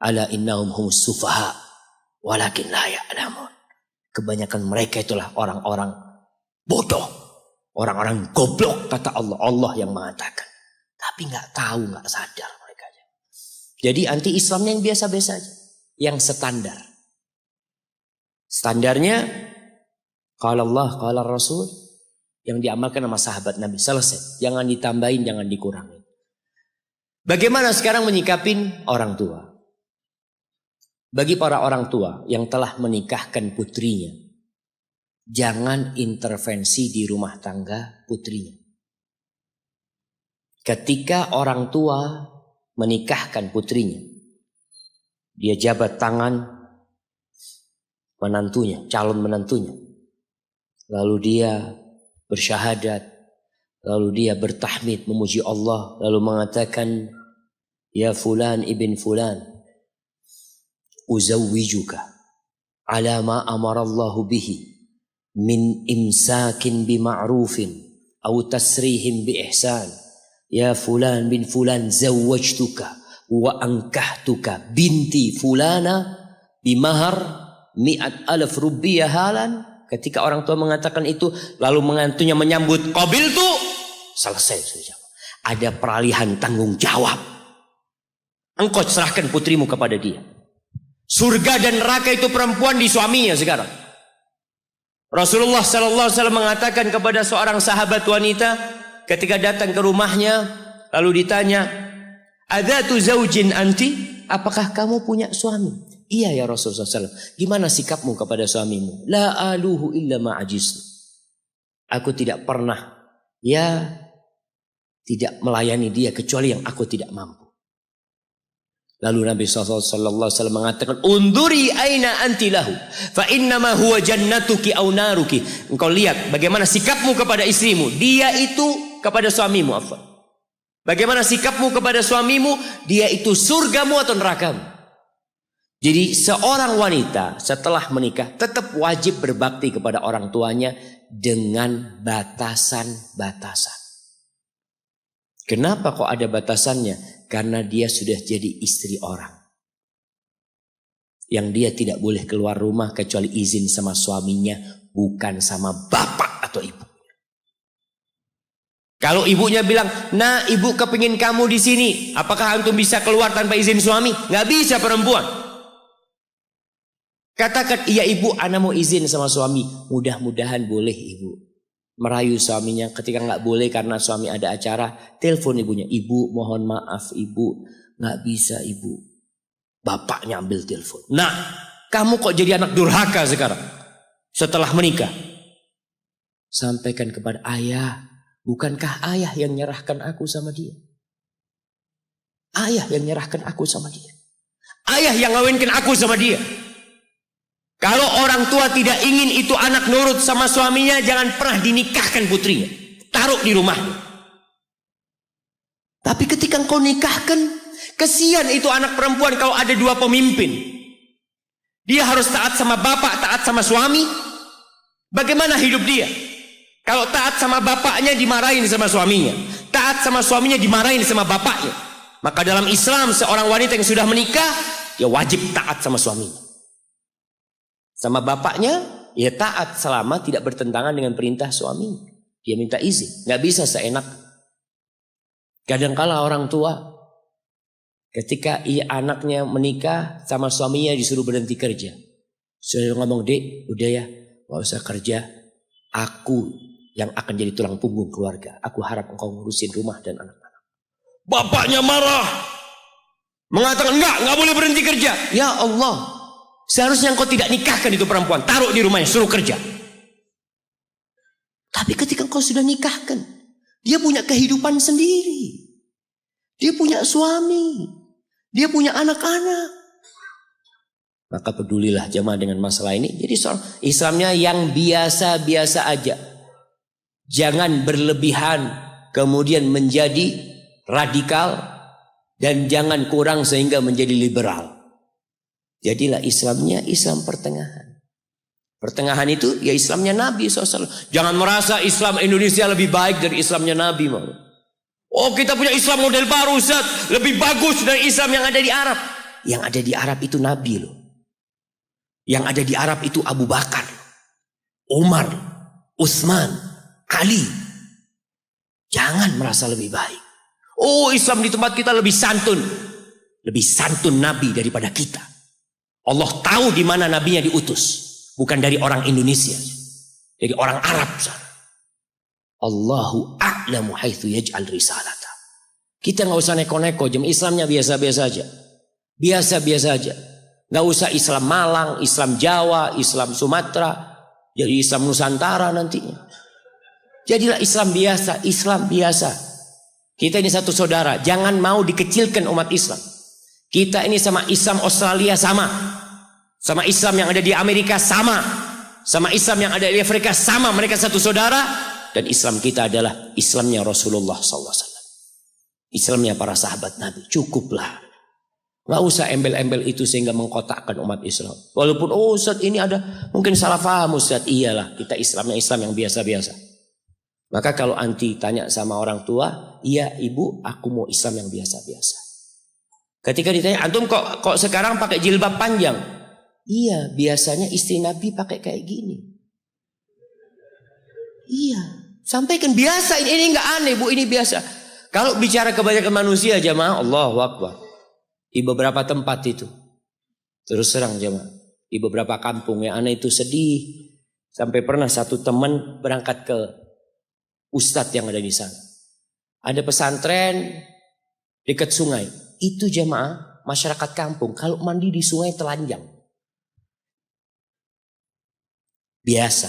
S1: Ala innahum humus sufaha walakin la ya'lamun. Kebanyakan mereka itulah orang-orang bodoh. Orang-orang goblok kata Allah. Allah yang mengatakan. Tapi gak tahu, gak sadar mereka. Jadi anti Islamnya yang biasa-biasa aja. Yang standar. Standarnya qala Allah, qala Rasul yang diamalkan sama sahabat Nabi. Selesai. Jangan ditambahin, jangan dikurangi. Bagaimana sekarang menyikapin orang tua? Bagi para orang tua yang telah menikahkan putrinya, jangan intervensi di rumah tangga putrinya. Ketika orang tua menikahkan putrinya, dia jabat tangan menantunya, calon menantunya. Lalu dia bersyahadat, lalu dia bertahmid memuji Allah, lalu mengatakan, ya fulan ibn fulan, uzawwijuka ala ma amarallahu bihi min imsakin bima'rufin aw tasrihim bi ihsan. Ya fulan bin fulan zawwajtuka wa ankahtuka binti fulana bimahar mi'at alaf rubbiyah halan. Ketika orang tua mengatakan itu, lalu menantunya menyambut qabil tu, selesai sudah. Ada peralihan tanggung jawab. Engkau serahkan putrimu kepada dia. Surga dan neraka itu perempuan di suaminya sekarang. Rasulullah SAW mengatakan kepada seorang sahabat wanita ketika datang ke rumahnya, lalu ditanya, adzatu zaujin anti? Apakah kamu punya suami? Iya ya Rasulullah SAW. Gimana sikapmu kepada suamimu? La aluhu illa ma'ajiz. Aku tidak pernah tidak melayani dia kecuali yang aku tidak mampu. Lalu Nabi SAW mengatakan, unduri aina anti lahu, fa innama huwa jannatuki aw naruki. Engkau lihat bagaimana sikapmu kepada istrimu. Dia itu kepada suamimu. Bagaimana sikapmu kepada suamimu. Dia itu surgamu atau nerakamu. Jadi seorang wanita setelah menikah tetap wajib berbakti kepada orang tuanya dengan batasan-batasan. Kenapa kok ada batasannya? Karena dia sudah jadi istri orang. Yang dia tidak boleh keluar rumah kecuali izin sama suaminya, bukan sama bapak atau ibu. Kalau ibunya bilang, nah ibu kepingin kamu di sini, apakah antum bisa keluar tanpa izin suami? Nggak bisa perempuan. Katakan, iya ibu, ana mau izin sama suami. Mudah-mudahan boleh ibu. merayu suaminya ketika nggak boleh karena suami ada acara, telepon ibunya, ibu mohon maaf ibu, nggak bisa ibu. Bapaknya ambil telepon. Nah, kamu kok jadi anak durhaka sekarang setelah menikah? Sampaikan kepada ayah, bukankah ayah yang nyerahkan aku sama dia? Ayah yang nyerahkan aku sama dia. Ayah yang ngawinkan aku sama dia. Kalau orang tua tidak ingin itu anak nurut sama suaminya, jangan pernah dinikahkan putrinya. Taruh di rumahnya. Tapi ketika engkau nikahkan, kesian itu anak perempuan kalau ada dua pemimpin. Dia harus taat sama bapak, taat sama suami. Bagaimana hidup dia? Kalau taat sama bapaknya dimarahin sama suaminya. Taat sama suaminya dimarahin sama bapaknya. Maka dalam Islam seorang wanita yang sudah menikah, dia wajib taat sama suaminya. Sama bapaknya, ya taat selama tidak bertentangan dengan perintah suaminya. Dia minta izin, nggak bisa seenak. Kadangkala orang tua, ketika anaknya menikah sama suaminya disuruh berhenti kerja. Sudah ngomong, dek, udah ya, nggak usah kerja. Aku yang akan jadi tulang punggung keluarga. Aku harap engkau ngurusin rumah dan anak-anak. Bapaknya marah, mengatakan nggak boleh berhenti kerja. Ya Allah. Seharusnya engkau tidak nikahkan itu perempuan. Taruh di rumahnya, suruh kerja. Tapi ketika engkau sudah nikahkan, dia punya kehidupan sendiri. Dia punya suami. Dia punya anak-anak. Maka pedulilah jemaah dengan masalah ini. Jadi Islamnya yang biasa-biasa aja. Jangan berlebihan kemudian menjadi radikal. Dan jangan kurang sehingga menjadi liberal. Jadilah Islamnya Islam pertengahan. Pertengahan itu ya Islamnya Nabi SAW. Jangan merasa Islam Indonesia lebih baik dari Islamnya Nabi. Oh, kita punya Islam model baru Ustaz, lebih bagus dari Islam yang ada di Arab. Yang ada di Arab itu Nabi loh. Yang ada di Arab itu Abu Bakar, Umar, Utsman, Ali. Jangan merasa lebih baik. Oh, Islam di tempat kita lebih santun. Lebih santun Nabi daripada kita. Allah tahu di mana nabinya diutus, bukan dari orang Indonesia, dari orang Arab. Allahu a'lamu haitsu yaj'al risalata. Kita nggak usah neko-neko, Islamnya biasa-biasa aja, biasa-biasa aja. Nggak usah Islam Malang, Islam Jawa, Islam Sumatera, jadi Islam Nusantara nantinya. Jadilah Islam biasa, Islam biasa. Kita ini satu saudara, jangan mau dikecilkan umat Islam. Kita ini sama Islam Australia sama Islam yang ada di Amerika sama Islam yang ada di Afrika sama. Mereka satu saudara. Dan Islam kita adalah Islamnya Rasulullah SAW. Islamnya para sahabat Nabi. Cukuplah. Gak usah embel-embel itu sehingga mengkotakkan umat Islam. Walaupun Ustaz ini ada mungkin salah paham Ustaz. Iyalah, kita Islamnya Islam yang biasa-biasa. Maka kalau anti tanya sama orang tua, iya ibu aku mau Islam yang biasa-biasa. Ketika ditanya, antum kok sekarang pakai jilbab panjang? Iya, biasanya istri Nabi pakai kayak gini. Iya, sampaikan biasa, ini nggak aneh bu, ini biasa. Kalau bicara kebanyakan manusia jamaah, Allahu Akbar. Di beberapa tempat itu, terus terang jamaah, di beberapa kampung yang aneh itu sedih. Sampai pernah satu teman berangkat ke ustadz yang ada di sana. Ada pesantren dekat sungai. Itu jamaah masyarakat kampung kalau mandi di sungai telanjang. Biasa.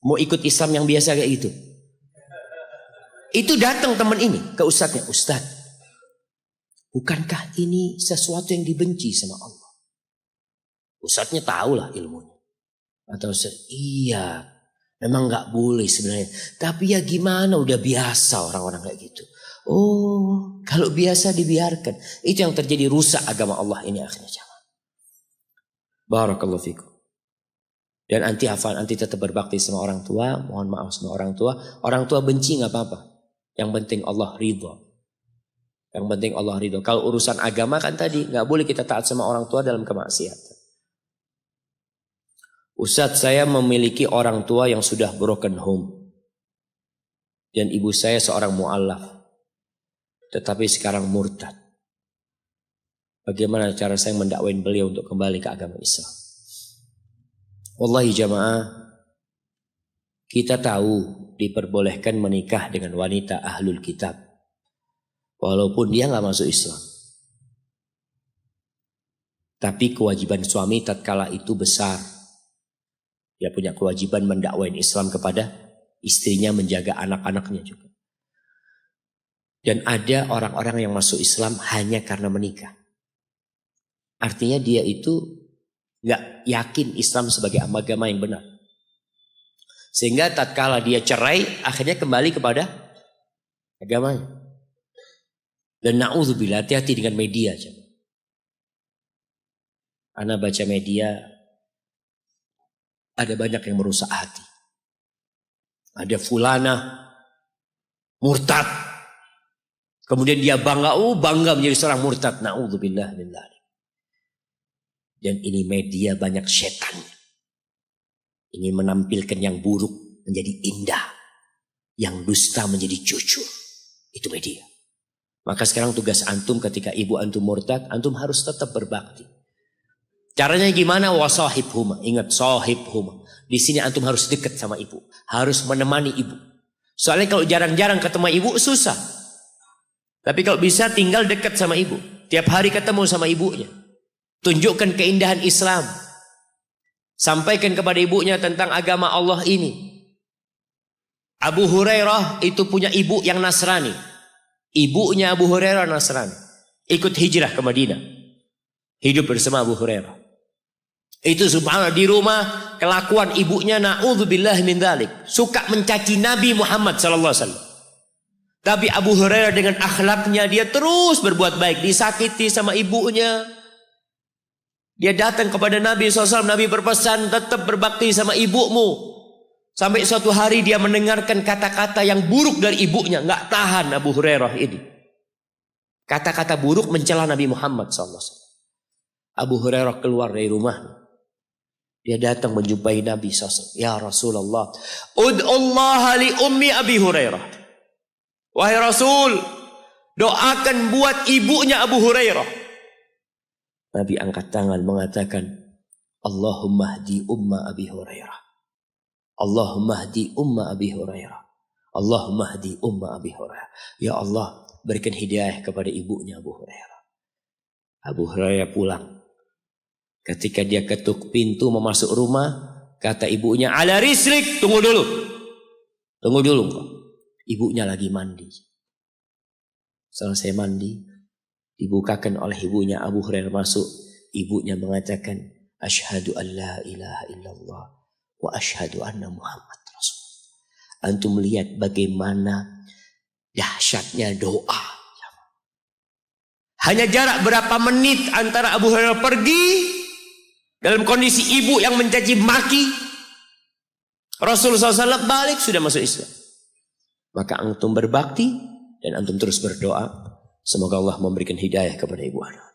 S1: Mau ikut Islam yang biasa kayak itu. Itu datang teman ini ke ustadznya. Ustadz, bukankah ini sesuatu yang dibenci sama Allah? Ustadznya tahulah ilmunya. Atau iya, memang nggak boleh sebenarnya. Tapi ya gimana, udah biasa orang-orang kayak gitu. Oh, kalau biasa dibiarkan. Itu yang terjadi, rusak agama Allah ini akhirnya jamaah. Barakallahu fikum. Dan anti hafal, anti tetap berbakti sama orang tua. Mohon maaf sama orang tua. Orang tua benci nggak apa-apa. Yang penting Allah ridho. Yang penting Allah ridho. Kalau urusan agama kan tadi nggak boleh kita taat sama orang tua dalam kemaksiatan. Ustadz, saya memiliki orang tua yang sudah broken home. Dan ibu saya seorang mu'alaf. Tetapi sekarang murtad. Bagaimana cara saya mendakwain beliau untuk kembali ke agama Islam? Wallahi jamaah, kita tahu diperbolehkan menikah dengan wanita ahlul kitab. Walaupun dia nggak masuk Islam. Tapi kewajiban suami tatkala itu besar. Dia punya kewajiban mendakwain Islam kepada istrinya, menjaga anak-anaknya juga. Dan ada orang-orang yang masuk Islam hanya karena menikah. Artinya dia itu nggak yakin Islam sebagai agama yang benar. Sehingga tatkala dia cerai, akhirnya kembali kepada agamanya. Dan na'udzubillah, hati-hati dengan media. Ana baca media, ada banyak yang merusak hati. Ada fulana murtad. Kemudian dia bangga menjadi seorang murtad. Na'udzubillah min dzalik. Dan ini media banyak setan. Ingin menampilkan yang buruk menjadi indah. Yang dusta menjadi jujur. Itu media. Maka sekarang tugas antum ketika ibu antum murtad, antum harus tetap berbakti. Caranya gimana? Wasahibhuma. Ingat, sahibhuma. Di sini antum harus dekat sama ibu. Harus menemani ibu. Soalnya kalau jarang-jarang ketemu ibu, susah. Tapi kalau bisa tinggal dekat sama ibu. Tiap hari ketemu sama ibunya. Tunjukkan keindahan Islam. Sampaikan kepada ibunya tentang agama Allah ini. Abu Hurairah itu punya ibu yang Nasrani. Ibunya Abu Hurairah Nasrani. Ikut hijrah ke Madinah. Hidup bersama Abu Hurairah. Itu subhanallah, di rumah kelakuan ibunya na'udzubillah min dzalik. Suka mencaci Nabi Muhammad sallallahu alaihi wasallam. Tapi Abu Hurairah dengan akhlaknya dia terus berbuat baik. Disakiti sama ibunya. Dia datang kepada Nabi SAW. Nabi berpesan, tetap berbakti sama ibumu. Sampai suatu hari dia mendengarkan kata-kata yang buruk dari ibunya. Nggak tahan Abu Hurairah ini. Kata-kata buruk mencela Nabi Muhammad SAW. Abu Hurairah keluar dari rumah. Dia datang menjumpai Nabi SAW. Ya Rasulullah. Ud'ullaha li ummi Abi Hurairah. Wahai Rasul. Doakan buat ibunya Abu Hurairah. Nabi angkat tangan mengatakan. Allahumma hdi umma Abi Hurairah. Allahumma hdi umma Abi Hurairah. Allahumma hdi umma Abi Hurairah. Ya Allah, berikan hidayah kepada ibunya Abu Hurairah. Abu Hurairah pulang. Ketika dia ketuk pintu memasuk rumah, kata ibunya, ala rislik, tunggu dulu. Tunggu dulu kok. Ibunya lagi mandi. Selesai mandi, dibukakan oleh ibunya. Abu Hurairah masuk. Ibunya mengatakan, asyhadu an la ilaha illallah wa asyhadu anna Muhammad Rasulullah. Antum melihat bagaimana dahsyatnya doa. Hanya jarak berapa menit antara Abu Hurairah pergi dalam kondisi ibu yang mencaci maki, Rasulullah SAW balik sudah masuk Islam. Maka antum berbakti dan antum terus berdoa. Semoga Allah memberikan hidayah kepada ibu anak.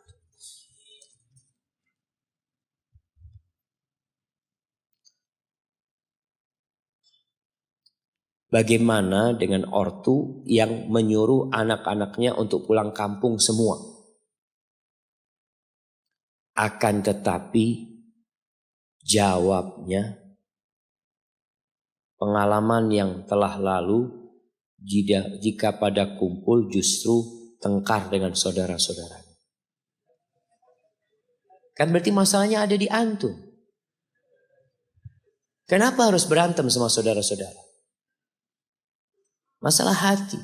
S1: Bagaimana dengan ortu yang menyuruh anak-anaknya untuk pulang kampung semua? Akan tetapi jawabnya, pengalaman yang telah lalu jika pada kumpul justru tengkar dengan saudara-saudaranya. Kan berarti masalahnya ada di antum. Kenapa harus berantem sama saudara-saudara? Masalah hati.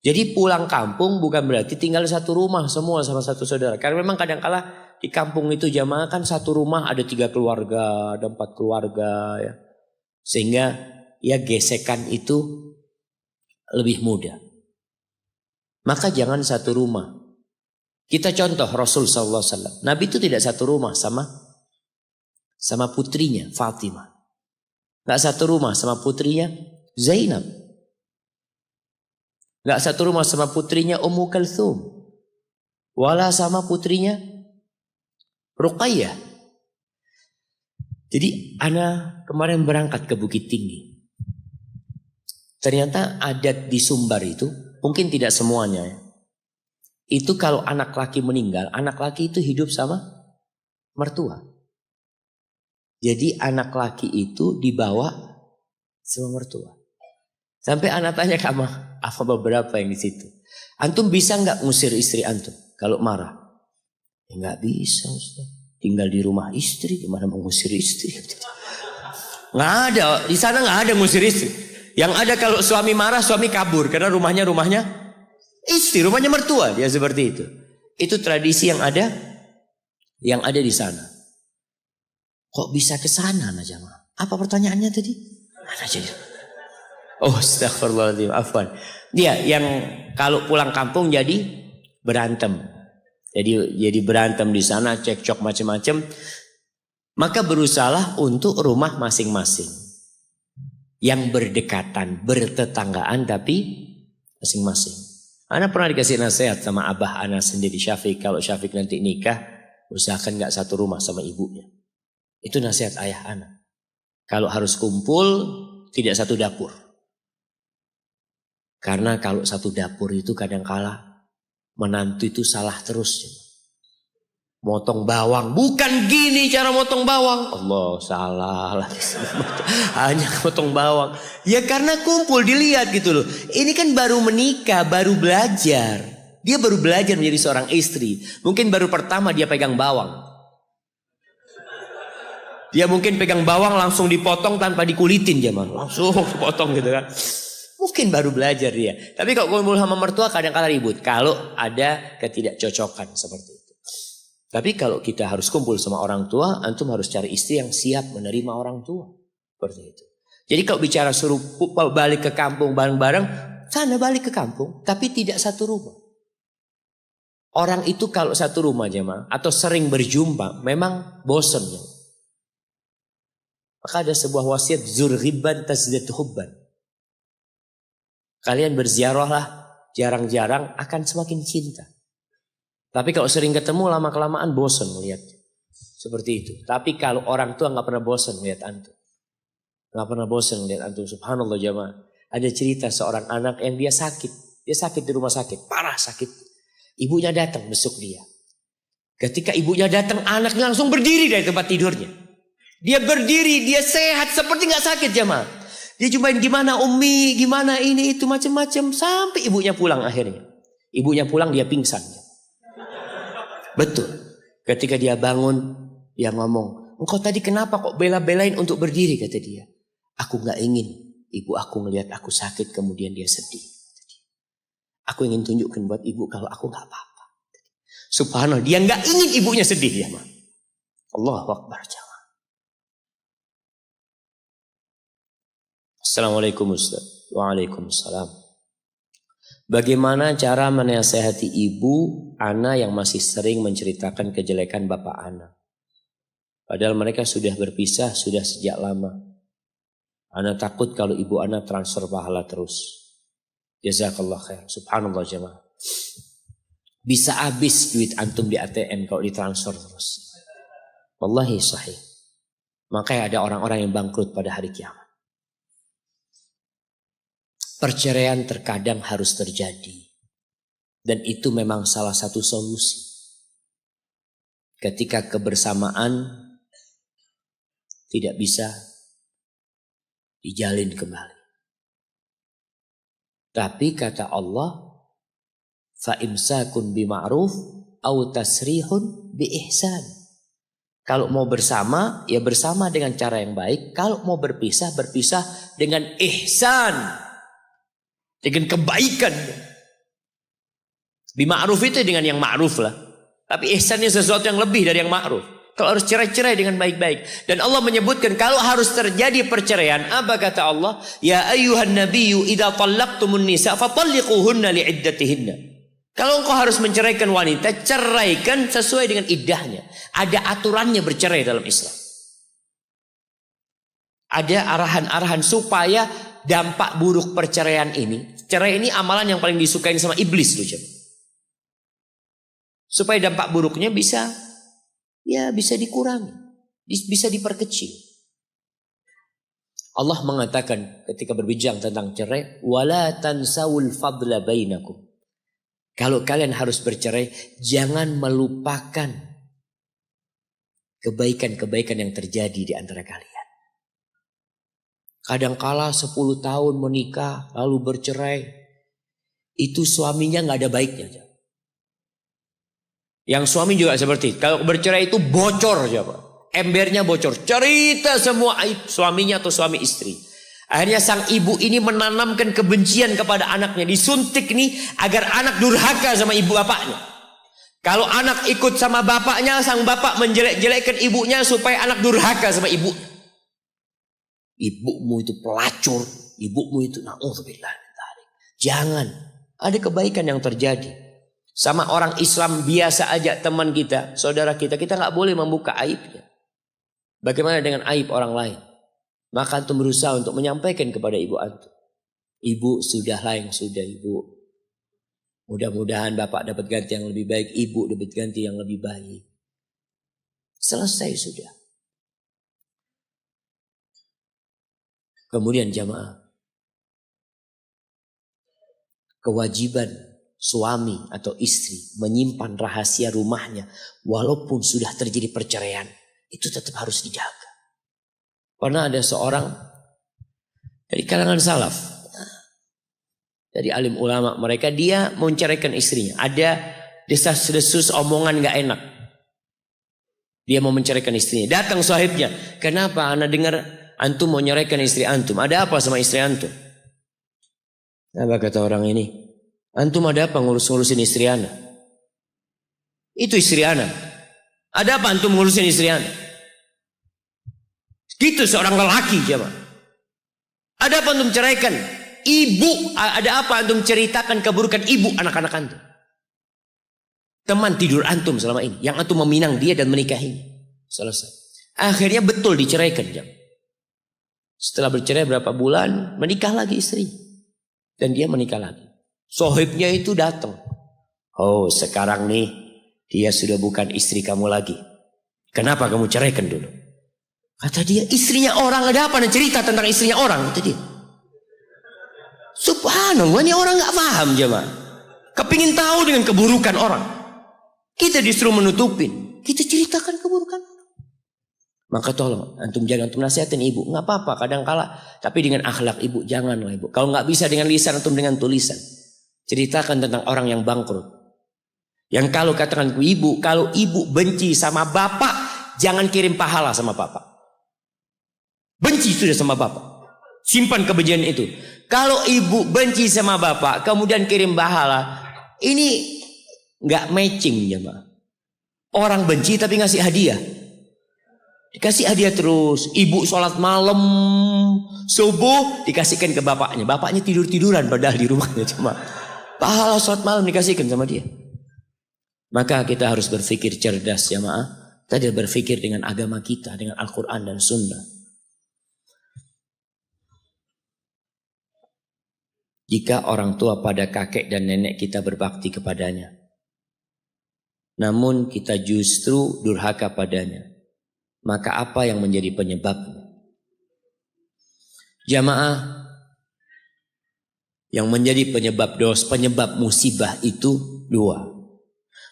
S1: Jadi pulang kampung bukan berarti tinggal satu rumah semua sama satu saudara. Karena memang kadang-kala di kampung itu jamaah kan satu rumah ada 3 keluarga, ada 4 keluarga ya. Sehingga ya gesekan itu lebih mudah. Maka jangan satu rumah. Kita contoh Rasul SAW. Nabi itu tidak satu rumah sama putrinya Fatimah. Gak satu rumah sama putrinya Zainab. Gak satu rumah sama putrinya Ummu Kalthum. Wala sama putrinya Ruqayyah. Jadi ana kemarin berangkat ke Bukit Tinggi. Ternyata adat di Sumbar itu, mungkin tidak semuanya ya. Itu kalau anak laki meninggal, anak laki itu hidup sama mertua. Jadi anak laki itu dibawa Sama mertua. Sampai anak tanya kamu, apa beberapa yang di situ? Antum bisa nggak ngusir istri antum kalau marah? Ya nggak bisa, Ustaz. Tinggal di rumah istri, gimana mau ngusir istri? Nggak ada, di sana nggak ada ngusir istri. Yang ada kalau suami marah, suami kabur karena rumahnya istri, rumahnya mertua, dia seperti itu. Itu tradisi yang ada di sana. Kok bisa ke sana, Najama? Apa pertanyaannya tadi? Mana jadi? Oh, astagfirullahaladzim, afwan. Dia yang kalau pulang kampung jadi berantem. Jadi berantem di sana, cekcok macam-macam. Maka berusahalah untuk rumah masing-masing. Yang berdekatan, bertetanggaan tapi masing-masing. Ana pernah dikasih nasihat sama abah ana sendiri, Syafiq. Kalau Syafiq nanti nikah, usahakan gak satu rumah sama ibunya. Itu nasihat ayah ana. Kalau harus kumpul, tidak satu dapur. Karena kalau satu dapur itu kadangkala menantu itu salah terus. Motong bawang, bukan gini cara motong bawang. Allah, salah lah. Hanya motong bawang. Ya karena kumpul, dilihat gitu loh. Ini kan baru menikah, baru belajar. Dia baru belajar menjadi seorang istri. Mungkin baru pertama dia pegang bawang. Dia mungkin pegang bawang langsung dipotong tanpa dikulitin dia mah. Langsung dipotong gitu kan. Mungkin baru belajar dia. Tapi kalau kumpul sama mertua kadang-kala ribut. Kalau ada ketidakcocokan seperti itu. Tapi kalau kita harus kumpul sama orang tua, antum harus cari istri yang siap menerima orang tua. Seperti itu. Jadi kalau bicara suruh balik ke kampung bareng-bareng, sana balik ke kampung. Tapi tidak satu rumah. Orang itu kalau satu rumah jemaah atau sering berjumpa, memang bosan. Maka ada sebuah wasiat, zur ghibban tazdad hubban. Kalian berziarahlah jarang-jarang akan semakin cinta. Tapi kalau sering ketemu lama-kelamaan bosan melihatnya. Seperti itu. Tapi kalau orang tua nggak pernah bosan melihat antum. Nggak pernah bosan melihat antum. Subhanallah jamaah. Ada cerita seorang anak yang dia sakit. Dia sakit di rumah sakit. Parah sakit. Ibunya datang besuk dia. Ketika ibunya datang, anaknya langsung berdiri dari tempat tidurnya. Dia berdiri, dia sehat seperti nggak sakit jamaah. Dia cumain gimana Umi, gimana ini itu macam-macam sampai ibunya pulang akhirnya. Ibunya pulang dia pingsan. Betul. Ketika dia bangun, dia ngomong, engkau tadi kenapa kok bela-belain untuk berdiri, kata dia. Aku nggak ingin ibu aku ngelihat aku sakit kemudian dia sedih. Aku ingin tunjukkan buat ibu kalau aku nggak apa-apa. Subhanallah, dia nggak ingin ibunya sedih ya, mah. Allahu Akbar. Assalamualaikum Ustaz. Waalaikumsalam. Bagaimana cara menasehati ibu ana yang masih sering menceritakan kejelekan bapak ana? Padahal mereka sudah berpisah sudah sejak lama. Ana takut kalau ibu ana transfer pahala terus. Jazakallah khair. Subhanallah jemaah. Bisa habis duit antum di ATM kalau ditransfer terus. Wallahi sahih. Makanya ada orang-orang yang bangkrut pada hari kiamat. Perceraian terkadang harus terjadi. Dan itu memang salah satu solusi. Ketika kebersamaan tidak bisa dijalin kembali. Tapi kata Allah, fa'imsakun bima'ruf au tasrihun biihsan. Kalau mau bersama, ya bersama dengan cara yang baik. Kalau mau berpisah, berpisah dengan ihsan. Dengan kebaikan. Bima'ruf itu dengan yang ma'ruf lah. Tapi ihsannya sesuatu yang lebih dari yang ma'ruf. Kalau harus cerai-cerai dengan baik-baik. Dan Allah menyebutkan kalau harus terjadi perceraian. Apa kata Allah? Ya ayyuhan nabiyyu idza tallaqtumun nisa fatalliquhunna li'iddatihinna. Kalau engkau harus menceraikan wanita, ceraikan sesuai dengan iddahnya. Ada aturannya bercerai dalam Islam. Ada arahan-arahan supaya dampak buruk perceraian ini. Cerai ini amalan yang paling disukai sama iblis loh. Supaya dampak buruknya bisa dikurangi. Bisa diperkecil. Allah mengatakan ketika berbincang tentang cerai. Wala tansawul fadla bainakum. Kalau kalian harus bercerai, jangan melupakan kebaikan-kebaikan yang terjadi di antara kalian. Kadangkala 10 tahun menikah lalu bercerai. Itu suaminya nggak ada baiknya. Yang suami juga seperti itu. Kalau bercerai itu bocor siapa? Embernya bocor. Cerita semua aib suaminya atau suami istri. Akhirnya sang ibu ini menanamkan kebencian kepada anaknya. Disuntik nih agar anak durhaka sama ibu bapaknya. Kalau anak ikut sama bapaknya, sang bapak menjelek-jelekkan ibunya supaya anak durhaka sama ibunya. Ibumu itu pelacur, ibumu itu na'udzubillah. Jangan, ada kebaikan yang terjadi. Sama orang Islam biasa aja teman kita, saudara kita nggak boleh membuka aibnya. Bagaimana dengan aib orang lain? Maka antum berusaha untuk menyampaikan kepada ibu antum. Ibu, sudahlah yang sudah ibu. Mudah-mudahan bapak dapat ganti yang lebih baik, ibu dapat ganti yang lebih baik. Selesai sudah. Kemudian jamaah, kewajiban suami atau istri menyimpan rahasia rumahnya walaupun sudah terjadi perceraian, itu tetap harus dijaga. Pernah ada seorang dari kalangan salaf, dari alim ulama mereka, dia mau menceraikan istrinya. Ada desas-desus omongan gak enak. Dia mau menceraikan istrinya. Datang sahibnya, kenapa ana dengar antum mau nyeraikan istri antum? Ada apa sama istri antum? Apa kata orang ini? Antum ada apa ngurus-ngurusin istri ana? Itu istri ana. Ada apa antum ngurusin istri ana? Gitu seorang lelaki jemaah. Ada apa antum ceraikan? Ibu, ada apa antum ceritakan keburukan ibu anak-anak antum? Teman tidur antum selama ini, yang antum meminang dia dan menikahinya. Selesai. Akhirnya betul diceraikan jemaah. Setelah bercerai berapa bulan, menikah lagi istri. Dan dia menikah lagi. Sohibnya itu datang. Oh, sekarang nih dia sudah bukan istri kamu lagi. Kenapa kamu ceraikan dulu? Kata dia, istrinya orang, ada apa? Cerita tentang istrinya orang, kata dia. Subhanallah, ini orang gak paham jemaah. Kepingin tahu dengan keburukan orang. Kita disuruh menutupin. Kita ceritakan keburukan orang. Maka tolong, antum jangan antum nasihatin ibu. Gak apa-apa, kadang-kala. Tapi dengan akhlak ibu, janganlah ibu. Kalau gak bisa dengan lisan, antum dengan tulisan. Ceritakan tentang orang yang bangkrut. Yang kalau katakan ibu, kalau ibu benci sama bapak, jangan kirim pahala sama bapak. Benci sudah sama bapak. Simpan kebencian itu. Kalau ibu benci sama bapak, kemudian kirim pahala, ini nggak matching ya, Pak. Orang benci tapi ngasih hadiah. Dikasih hadiah terus. Ibu sholat malam, subuh dikasihkan ke bapaknya. Bapaknya tidur-tiduran padahal di rumahnya, cuma pahala sholat malam dikasihkan sama dia. Maka kita harus berpikir cerdas ya, jemaah. Kita berpikir dengan agama kita, dengan Al-Quran dan Sunnah. Jika orang tua pada kakek dan nenek kita berbakti kepadanya, namun kita justru durhaka padanya, maka apa yang menjadi penyebabnya? Jamaah, yang menjadi penyebab dosa, penyebab musibah itu dua.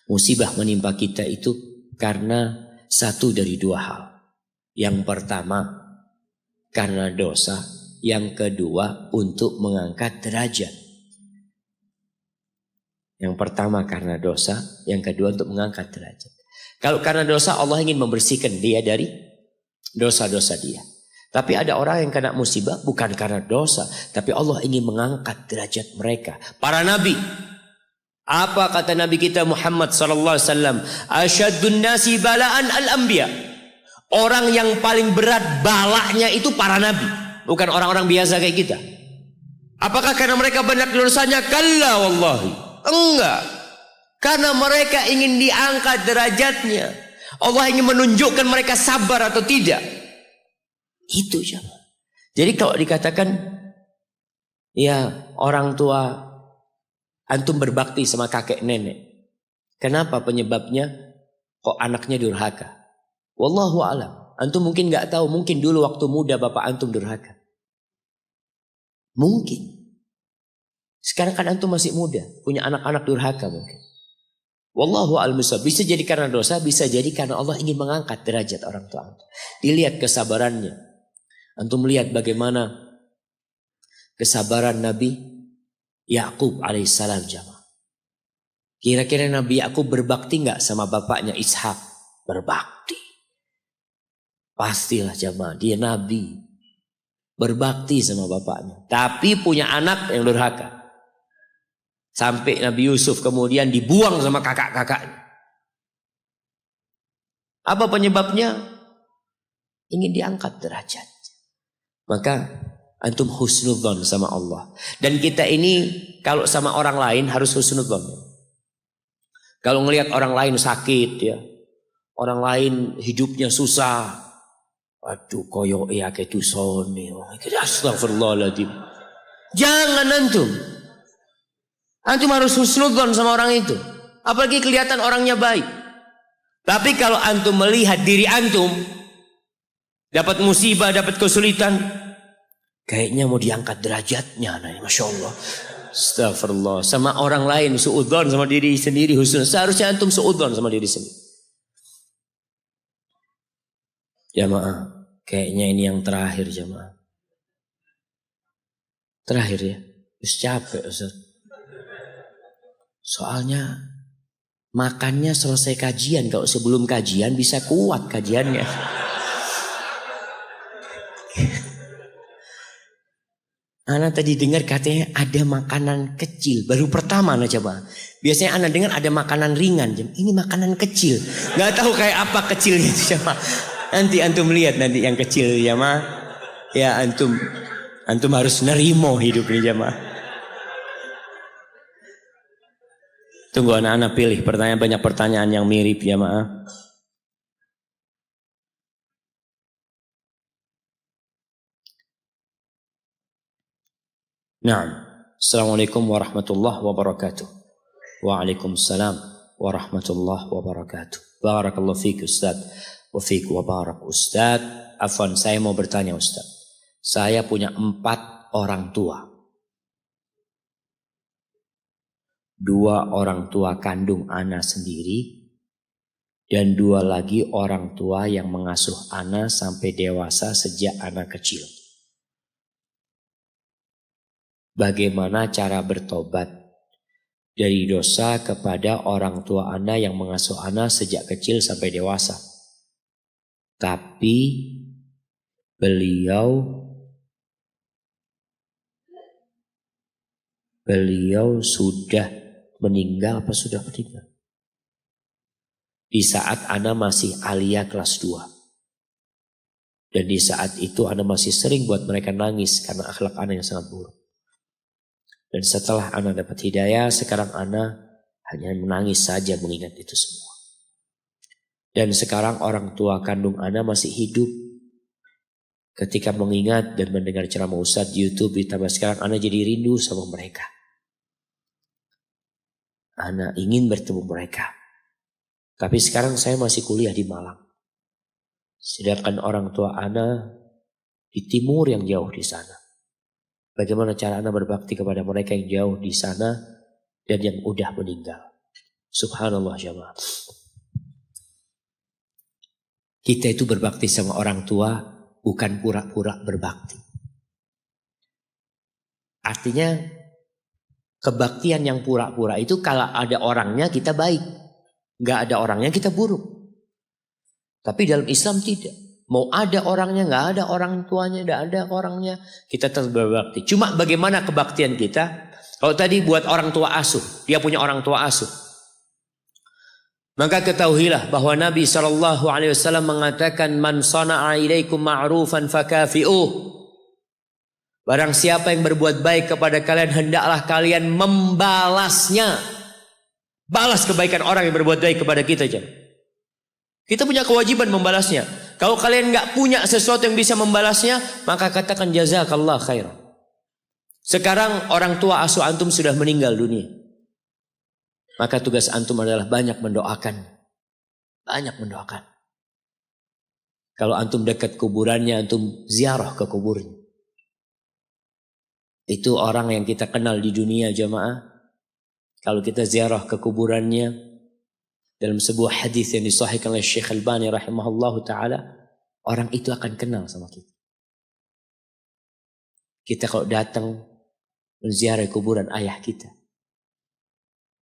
S1: Musibah menimpa kita itu karena satu dari dua hal. Yang pertama, karena dosa. Yang kedua, untuk mengangkat derajat. Yang pertama karena dosa, yang kedua untuk mengangkat derajat. Kalau karena dosa, Allah ingin membersihkan dia dari dosa-dosa dia. Tapi ada orang yang kena musibah bukan karena dosa, tapi Allah ingin mengangkat derajat mereka. Para nabi. Apa kata Nabi kita Muhammad sallallahu alaihi wasallam? Asyaddun nasi bala'an al-anbiya. Orang yang paling berat balaknya itu para nabi. Bukan orang-orang biasa kayak kita. Apakah karena mereka banyak dosanya? Kalla wallahi. Enggak. Karena mereka ingin diangkat derajatnya. Allah ingin menunjukkan mereka sabar atau tidak. Itu saja. Jadi kalau dikatakan, ya orang tua antum berbakti sama kakek nenek. Kenapa penyebabnya? Kok anaknya durhaka? Wallahu a'lam. Antum mungkin gak tahu, mungkin dulu waktu muda bapak antum durhaka. Mungkin. Sekarang kan antum masih muda, punya anak-anak durhaka mungkin. Wallahu a'lam. Bisa jadi karena dosa, bisa jadi karena Allah ingin mengangkat derajat orang tua antum. Dilihat kesabarannya. Antum lihat bagaimana kesabaran Nabi Yakub alaihissalam jamaah. Kira-kira Nabi Yakub berbakti nggak sama bapaknya Ishak? Berbakti. Pastilah jamaah, dia Nabi. Berbakti sama bapaknya. Tapi punya anak yang durhaka. Sampai Nabi Yusuf kemudian dibuang sama kakak-kakaknya. Apa penyebabnya? Ingin diangkat derajat. Maka antum husnudzon sama Allah. Dan kita ini kalau sama orang lain harus husnudzon. Kalau ngelihat orang lain sakit ya, orang lain hidupnya susah, aduh koyo ya ketusone, astagfirullahaladzim. Jangan antum harus husnudzon sama orang itu. Apalagi kelihatan orangnya baik. Tapi kalau antum melihat diri antum dapat musibah, dapat kesulitan, kayaknya mau diangkat derajatnya, masya Allah. Astagfirullah. Sama orang lain suudzon, sama diri sendiri husnul. Seharusnya antum suudzon sama diri sendiri. Jamaah, kayaknya ini yang terakhir jamaah. Terakhir ya. Terus capek Ustaz. Soalnya makannya selesai kajian. Kalau sebelum kajian bisa kuat kajiannya. Ana tadi dengar katanya ada makanan kecil. Baru pertama Ana coba. Biasanya Ana dengar ada makanan ringan. Ini makanan kecil. Gak tahu kayak apa kecilnya itu coba. Nanti antum lihat nanti yang kecil ya ma. Ya antum harus nerimo hidup ini jamaah. Tunggu anak-anak pilih pertanyaan, banyak pertanyaan yang mirip ya ma. Naam. Assalamualaikum warahmatullahi wabarakatuh. Waalaikumsalam warahmatullahi wabarakatuh. Barakallahu fiik Ustaz. Wa fiik wa barak Ustaz. Afwan, saya mau bertanya Ustaz. Saya punya 4 orang tua. 2 orang tua kandung ana sendiri. Dan 2 lagi orang tua yang mengasuh ana sampai dewasa sejak ana kecil. Bagaimana cara bertobat dari dosa kepada orang tua ana yang mengasuh ana sejak kecil sampai dewasa? Tapi beliau sudah meninggal apa sudah meninggal? Di saat ana masih alia kelas 2. Dan di saat itu ana masih sering buat mereka nangis karena akhlak ana yang sangat buruk. Dan setelah ana dapat hidayah, sekarang ana hanya menangis saja mengingat itu semua. Dan sekarang orang tua kandung ana masih hidup. Ketika mengingat dan mendengar ceramah Ustadz di YouTube, ditambah sekarang ana jadi rindu sama mereka. Ana ingin bertemu mereka. Tapi sekarang saya masih kuliah di Malang. Sedangkan orang tua ana di timur yang jauh di sana. Bagaimana cara ana berbakti kepada mereka yang jauh di sana dan yang udah meninggal? Subhanallah jamaah. Kita itu berbakti sama orang tua bukan pura-pura berbakti. Artinya kebaktian yang pura-pura itu kalau ada orangnya kita baik. Gak ada orangnya kita buruk. Tapi dalam Islam tidak. Mau ada orangnya, gak ada orang tuanya, gak ada orangnya, kita tetap berbakti. Cuma bagaimana kebaktian kita? Kalau tadi buat orang tua asuh, dia punya orang tua asuh. Maka ketahuilah bahwa Nabi SAW mengatakan, Man sana'a ilaikum ma'rufan fakafi'uh. Barang siapa yang berbuat baik kepada kalian, hendaklah kalian membalasnya. Balas kebaikan orang yang berbuat baik kepada kita. Kita punya kewajiban membalasnya. Kalau kalian gak punya sesuatu yang bisa membalasnya, maka katakan jazakallah khairan. Sekarang orang tua asuh antum sudah meninggal dunia. Maka tugas antum adalah banyak mendoakan. Banyak mendoakan. Kalau antum dekat kuburannya, antum ziarah ke kuburnya. Itu orang yang kita kenal di dunia jamaah. Kalau kita ziarah ke kuburannya, dalam sebuah hadis yang disahihkan oleh Syekh Albani rahimahullahu taala, orang itu akan kenal sama kita. Kita kalau datang menziarahi kuburan ayah kita.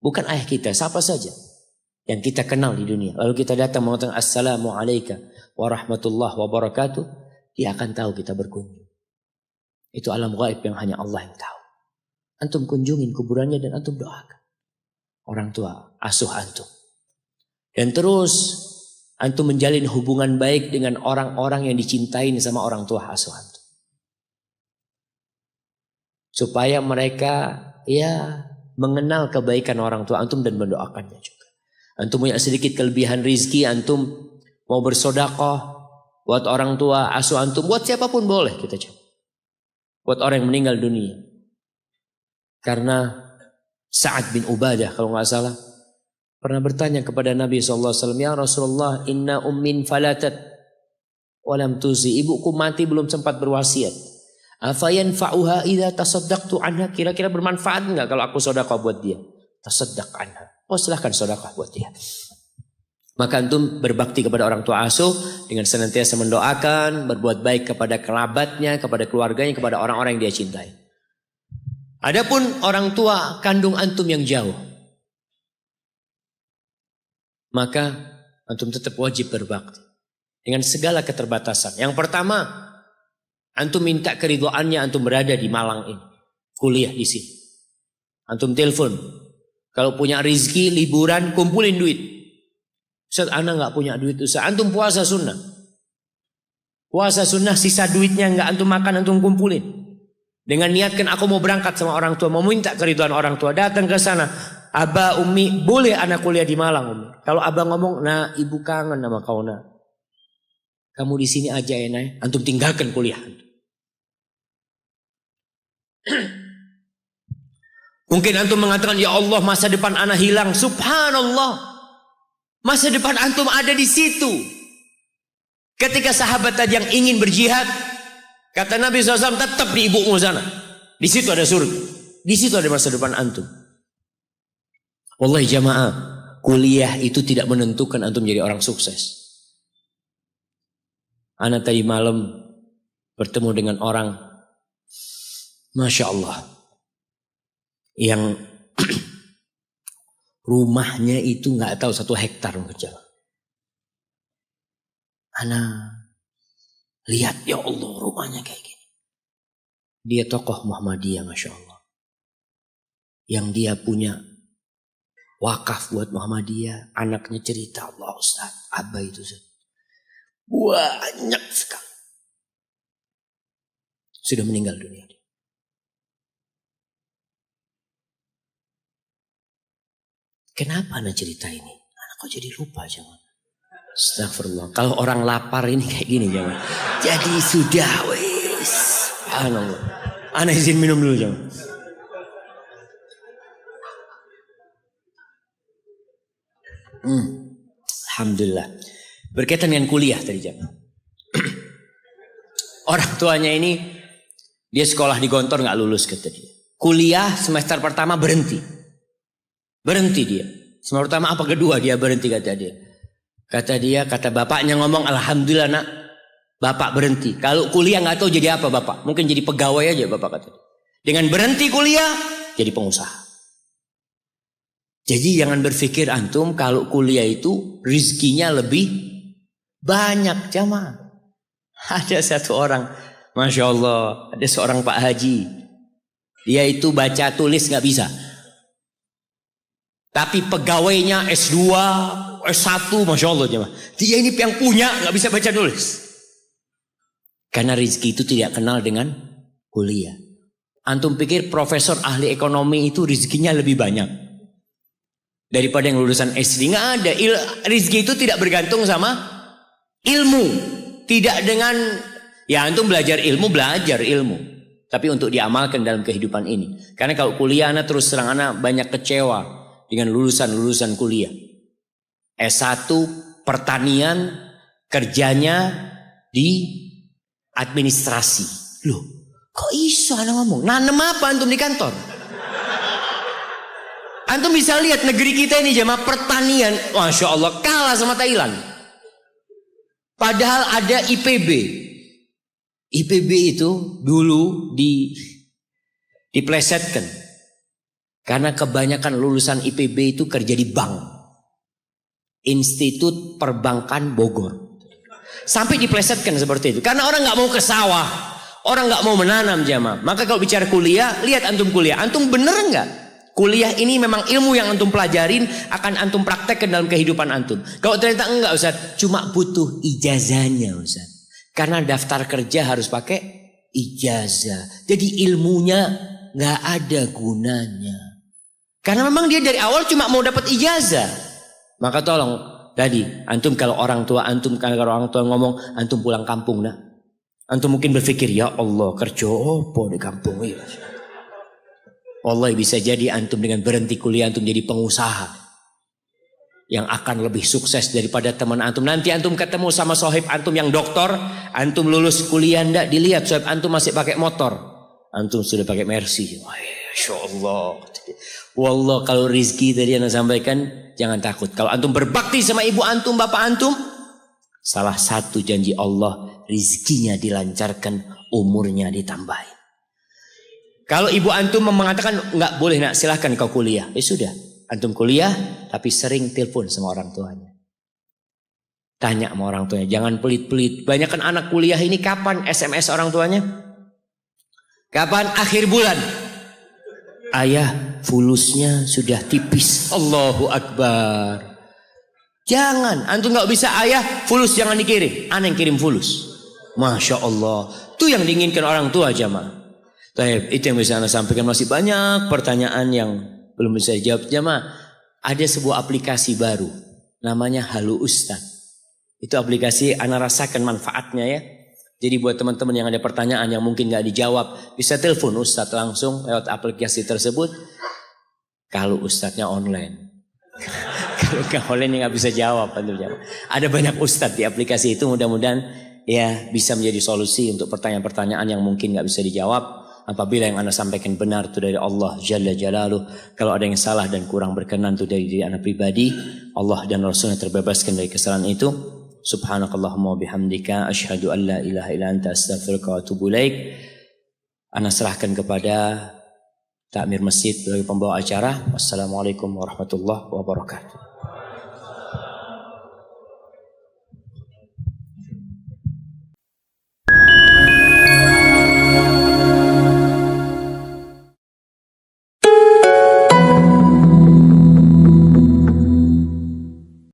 S1: Bukan ayah kita, siapa saja yang kita kenal di dunia. Lalu kita datang mengatakan Assalamualaikum warahmatullahi wabarakatuh. Dia akan tahu kita berkunjung. Itu alam gaib yang hanya Allah yang tahu. Antum kunjungin kuburannya dan antum doakan. Orang tua asuh antum. Dan terus antum menjalin hubungan baik dengan orang-orang yang dicintain sama orang tua asuh antum. Supaya mereka mengenal kebaikan orang tua antum dan mendoakannya juga. Antum punya sedikit kelebihan rizki, antum mau bersedekah buat orang tua asuh antum, buat siapapun boleh kita coba. Buat orang yang meninggal dunia. Karena Sa'ad bin Ubadah kalau nggak salah pernah bertanya kepada Nabi SAW, ya Rasulullah, inna ummin falatat walam tuzi, ibuku mati belum sempat berwasiat. Afayanfa'uha idza tasaddaqtu anha, kira-kira bermanfaat enggak kalau aku sedekah buat dia? Tasaddaq anha. Oh, silahkan sedekah buat dia. Maka antum berbakti kepada orang tua asuh dengan senantiasa mendoakan, berbuat baik kepada kerabatnya, kepada keluarganya, kepada orang-orang yang dia cintai. Adapun orang tua kandung antum yang jauh, maka antum tetap wajib berbakti dengan segala keterbatasan. Yang pertama, antum minta keridhaannya, antum berada di Malang ini, kuliah di sini. Antum telepon, kalau punya rizki liburan kumpulin duit. Ustaz, ana nggak punya duit Ustaz. Antum puasa sunnah. Puasa sunnah, sisa duitnya nggak antum makan, antum kumpulin. Dengan niatkan aku mau berangkat sama orang tua, mau minta keridhaan orang tua, datang ke sana. Aba, Umi, boleh anak kuliah di Malang, Umi. Kalau abang ngomong, nah ibu kangen sama kau nak. Kamu di sini aja ya, Nay. Antum tinggalkan kuliah. Mungkin antum mengatakan, ya Allah masa depan anak hilang. Subhanallah. Masa depan antum ada di situ. Ketika sahabat tadi yang ingin berjihad, kata Nabi SAW, tetap di ibumu sana. Di situ ada surga. Di situ ada masa depan antum. Wallahi jamaah, kuliah itu tidak menentukan antum jadi orang sukses. Ana tadi malam bertemu dengan orang, Masya Allah, yang rumahnya itu nggak tahu 1 hektar mungkin. Ana lihat, ya Allah rumahnya kayak gini. Dia tokoh Muhammadiyah, Masya Allah. Yang dia punya wakaf buat Muhammadiyah. Anaknya cerita, Allah Ustaz, Abah itu banyak sekali. Sudah meninggal dunia. Kenapa anak cerita ini? Anak kok jadi lupa jangan. Astagfirullah. Kalau orang lapar ini kayak gini jangan. Jadi sudah wis. Subhanallah. Anak izin minum dulu jangan. Alhamdulillah. Berkaitan dengan kuliah tadi jangan. Orang tuanya ini dia sekolah di Gontor nggak lulus kata dia. Kuliah semester pertama berhenti. Berhenti dia. Semester pertama apa kedua dia berhenti kata dia. Kata bapaknya ngomong, alhamdulillah nak, bapak berhenti. Kalau kuliah nggak tahu jadi apa bapak. Mungkin jadi pegawai aja bapak kata dia. Dengan berhenti kuliah jadi pengusaha. Jadi jangan berpikir antum kalau kuliah itu rizkinya lebih banyak jamaah. Ada satu orang, Masya Allah, ada seorang Pak Haji. Dia itu baca tulis nggak bisa. Tapi pegawainya S2, S1, Masya Allah jemaah. Dia ini yang punya nggak bisa baca tulis. Karena rezeki itu tidak kenal dengan kuliah. Antum pikir profesor ahli ekonomi itu rezekinya lebih banyak daripada yang lulusan SD? Nggak ada. Rezeki itu tidak bergantung sama ilmu. Tidak dengan, ya antum belajar ilmu. Tapi untuk diamalkan dalam kehidupan ini. Karena kalau kuliah anak terus terang anak banyak kecewa dengan lulusan kuliah. S1 pertanian, kerjanya di administrasi. Loh, kok iso anak ngomong? Nanem apa antum di kantor? Antum bisa lihat negeri kita ini jamaah pertanian, Masya Allah kalah sama Thailand. Padahal ada IPB. IPB itu dulu diplesetkan. Karena kebanyakan lulusan IPB itu kerja di bank. Institut Perbankan Bogor. Sampai diplesetkan seperti itu. Karena orang gak mau ke sawah. Orang gak mau menanam jamaah. Maka kalau bicara kuliah, lihat antum kuliah. Antum bener gak? Kuliah ini memang ilmu yang antum pelajarin akan antum praktekkan dalam kehidupan antum. Kalau ternyata enggak Ustaz, cuma butuh ijazahnya Ustaz. Karena daftar kerja harus pakai ijazah. Jadi ilmunya gak ada gunanya. Karena memang dia dari awal cuma mau dapat ijazah. Maka tolong tadi antum kalau orang tua ngomong antum pulang kampung nak. Antum mungkin berpikir ya Allah kerja apa di kampung ini. Wallahi bisa jadi antum dengan berhenti kuliah antum jadi pengusaha yang akan lebih sukses daripada teman antum. Nanti antum ketemu sama sohib antum yang doktor, antum lulus kuliah ndak dilihat sohib antum masih pakai motor, antum sudah pakai Mercy. Masya Allah. Wallah kalau rizki tadi yang sampaikan jangan takut. Kalau antum berbakti sama ibu antum, bapak antum, salah satu janji Allah rizkinya dilancarkan, umurnya ditambahin. Kalau ibu antum mengatakan nggak boleh nak silahkan kau kuliah, ya sudah. Antum kuliah tapi sering telepon sama orang tuanya. Tanya sama orang tuanya, jangan pelit-pelit. Banyak kan anak kuliah ini kapan SMS orang tuanya? Kapan akhir bulan? Ayah, fulusnya sudah tipis. Allahu Akbar. Jangan, antum nggak bisa ayah fulus jangan dikirim. Ana yang kirim fulus. Masya Allah. Itu yang diinginkan orang tua jamaah. Itu yang bisa Anda sampaikan. Masih banyak pertanyaan yang belum bisa dijawab jamaah. Ada sebuah aplikasi baru namanya Halo Ustaz. Itu aplikasi Anda rasakan manfaatnya ya. Jadi buat teman-teman yang ada pertanyaan yang mungkin gak dijawab, bisa telepon Ustaz langsung lewat aplikasi tersebut. Kalau Ustaznya online. Kalau gak online gak bisa jawab. Ada banyak Ustaz di aplikasi itu, mudah-mudahan ya bisa menjadi solusi untuk pertanyaan-pertanyaan yang mungkin gak bisa dijawab. Apabila yang Anda sampaikan benar itu dari Allah Jalla Jalaluh. Kalau ada yang salah dan kurang berkenan itu dari diri Anda pribadi, Allah dan Rasulnya terbebaskan dari kesalahan itu. Subhanakallahumma bihamdika asyhadu an la ilaha illa anta astaghfiruka wa atubu ilaik. Ana serahkan kepada takmir masjid sebagai pembawa acara. Wassalamualaikum warahmatullahi wabarakatuh.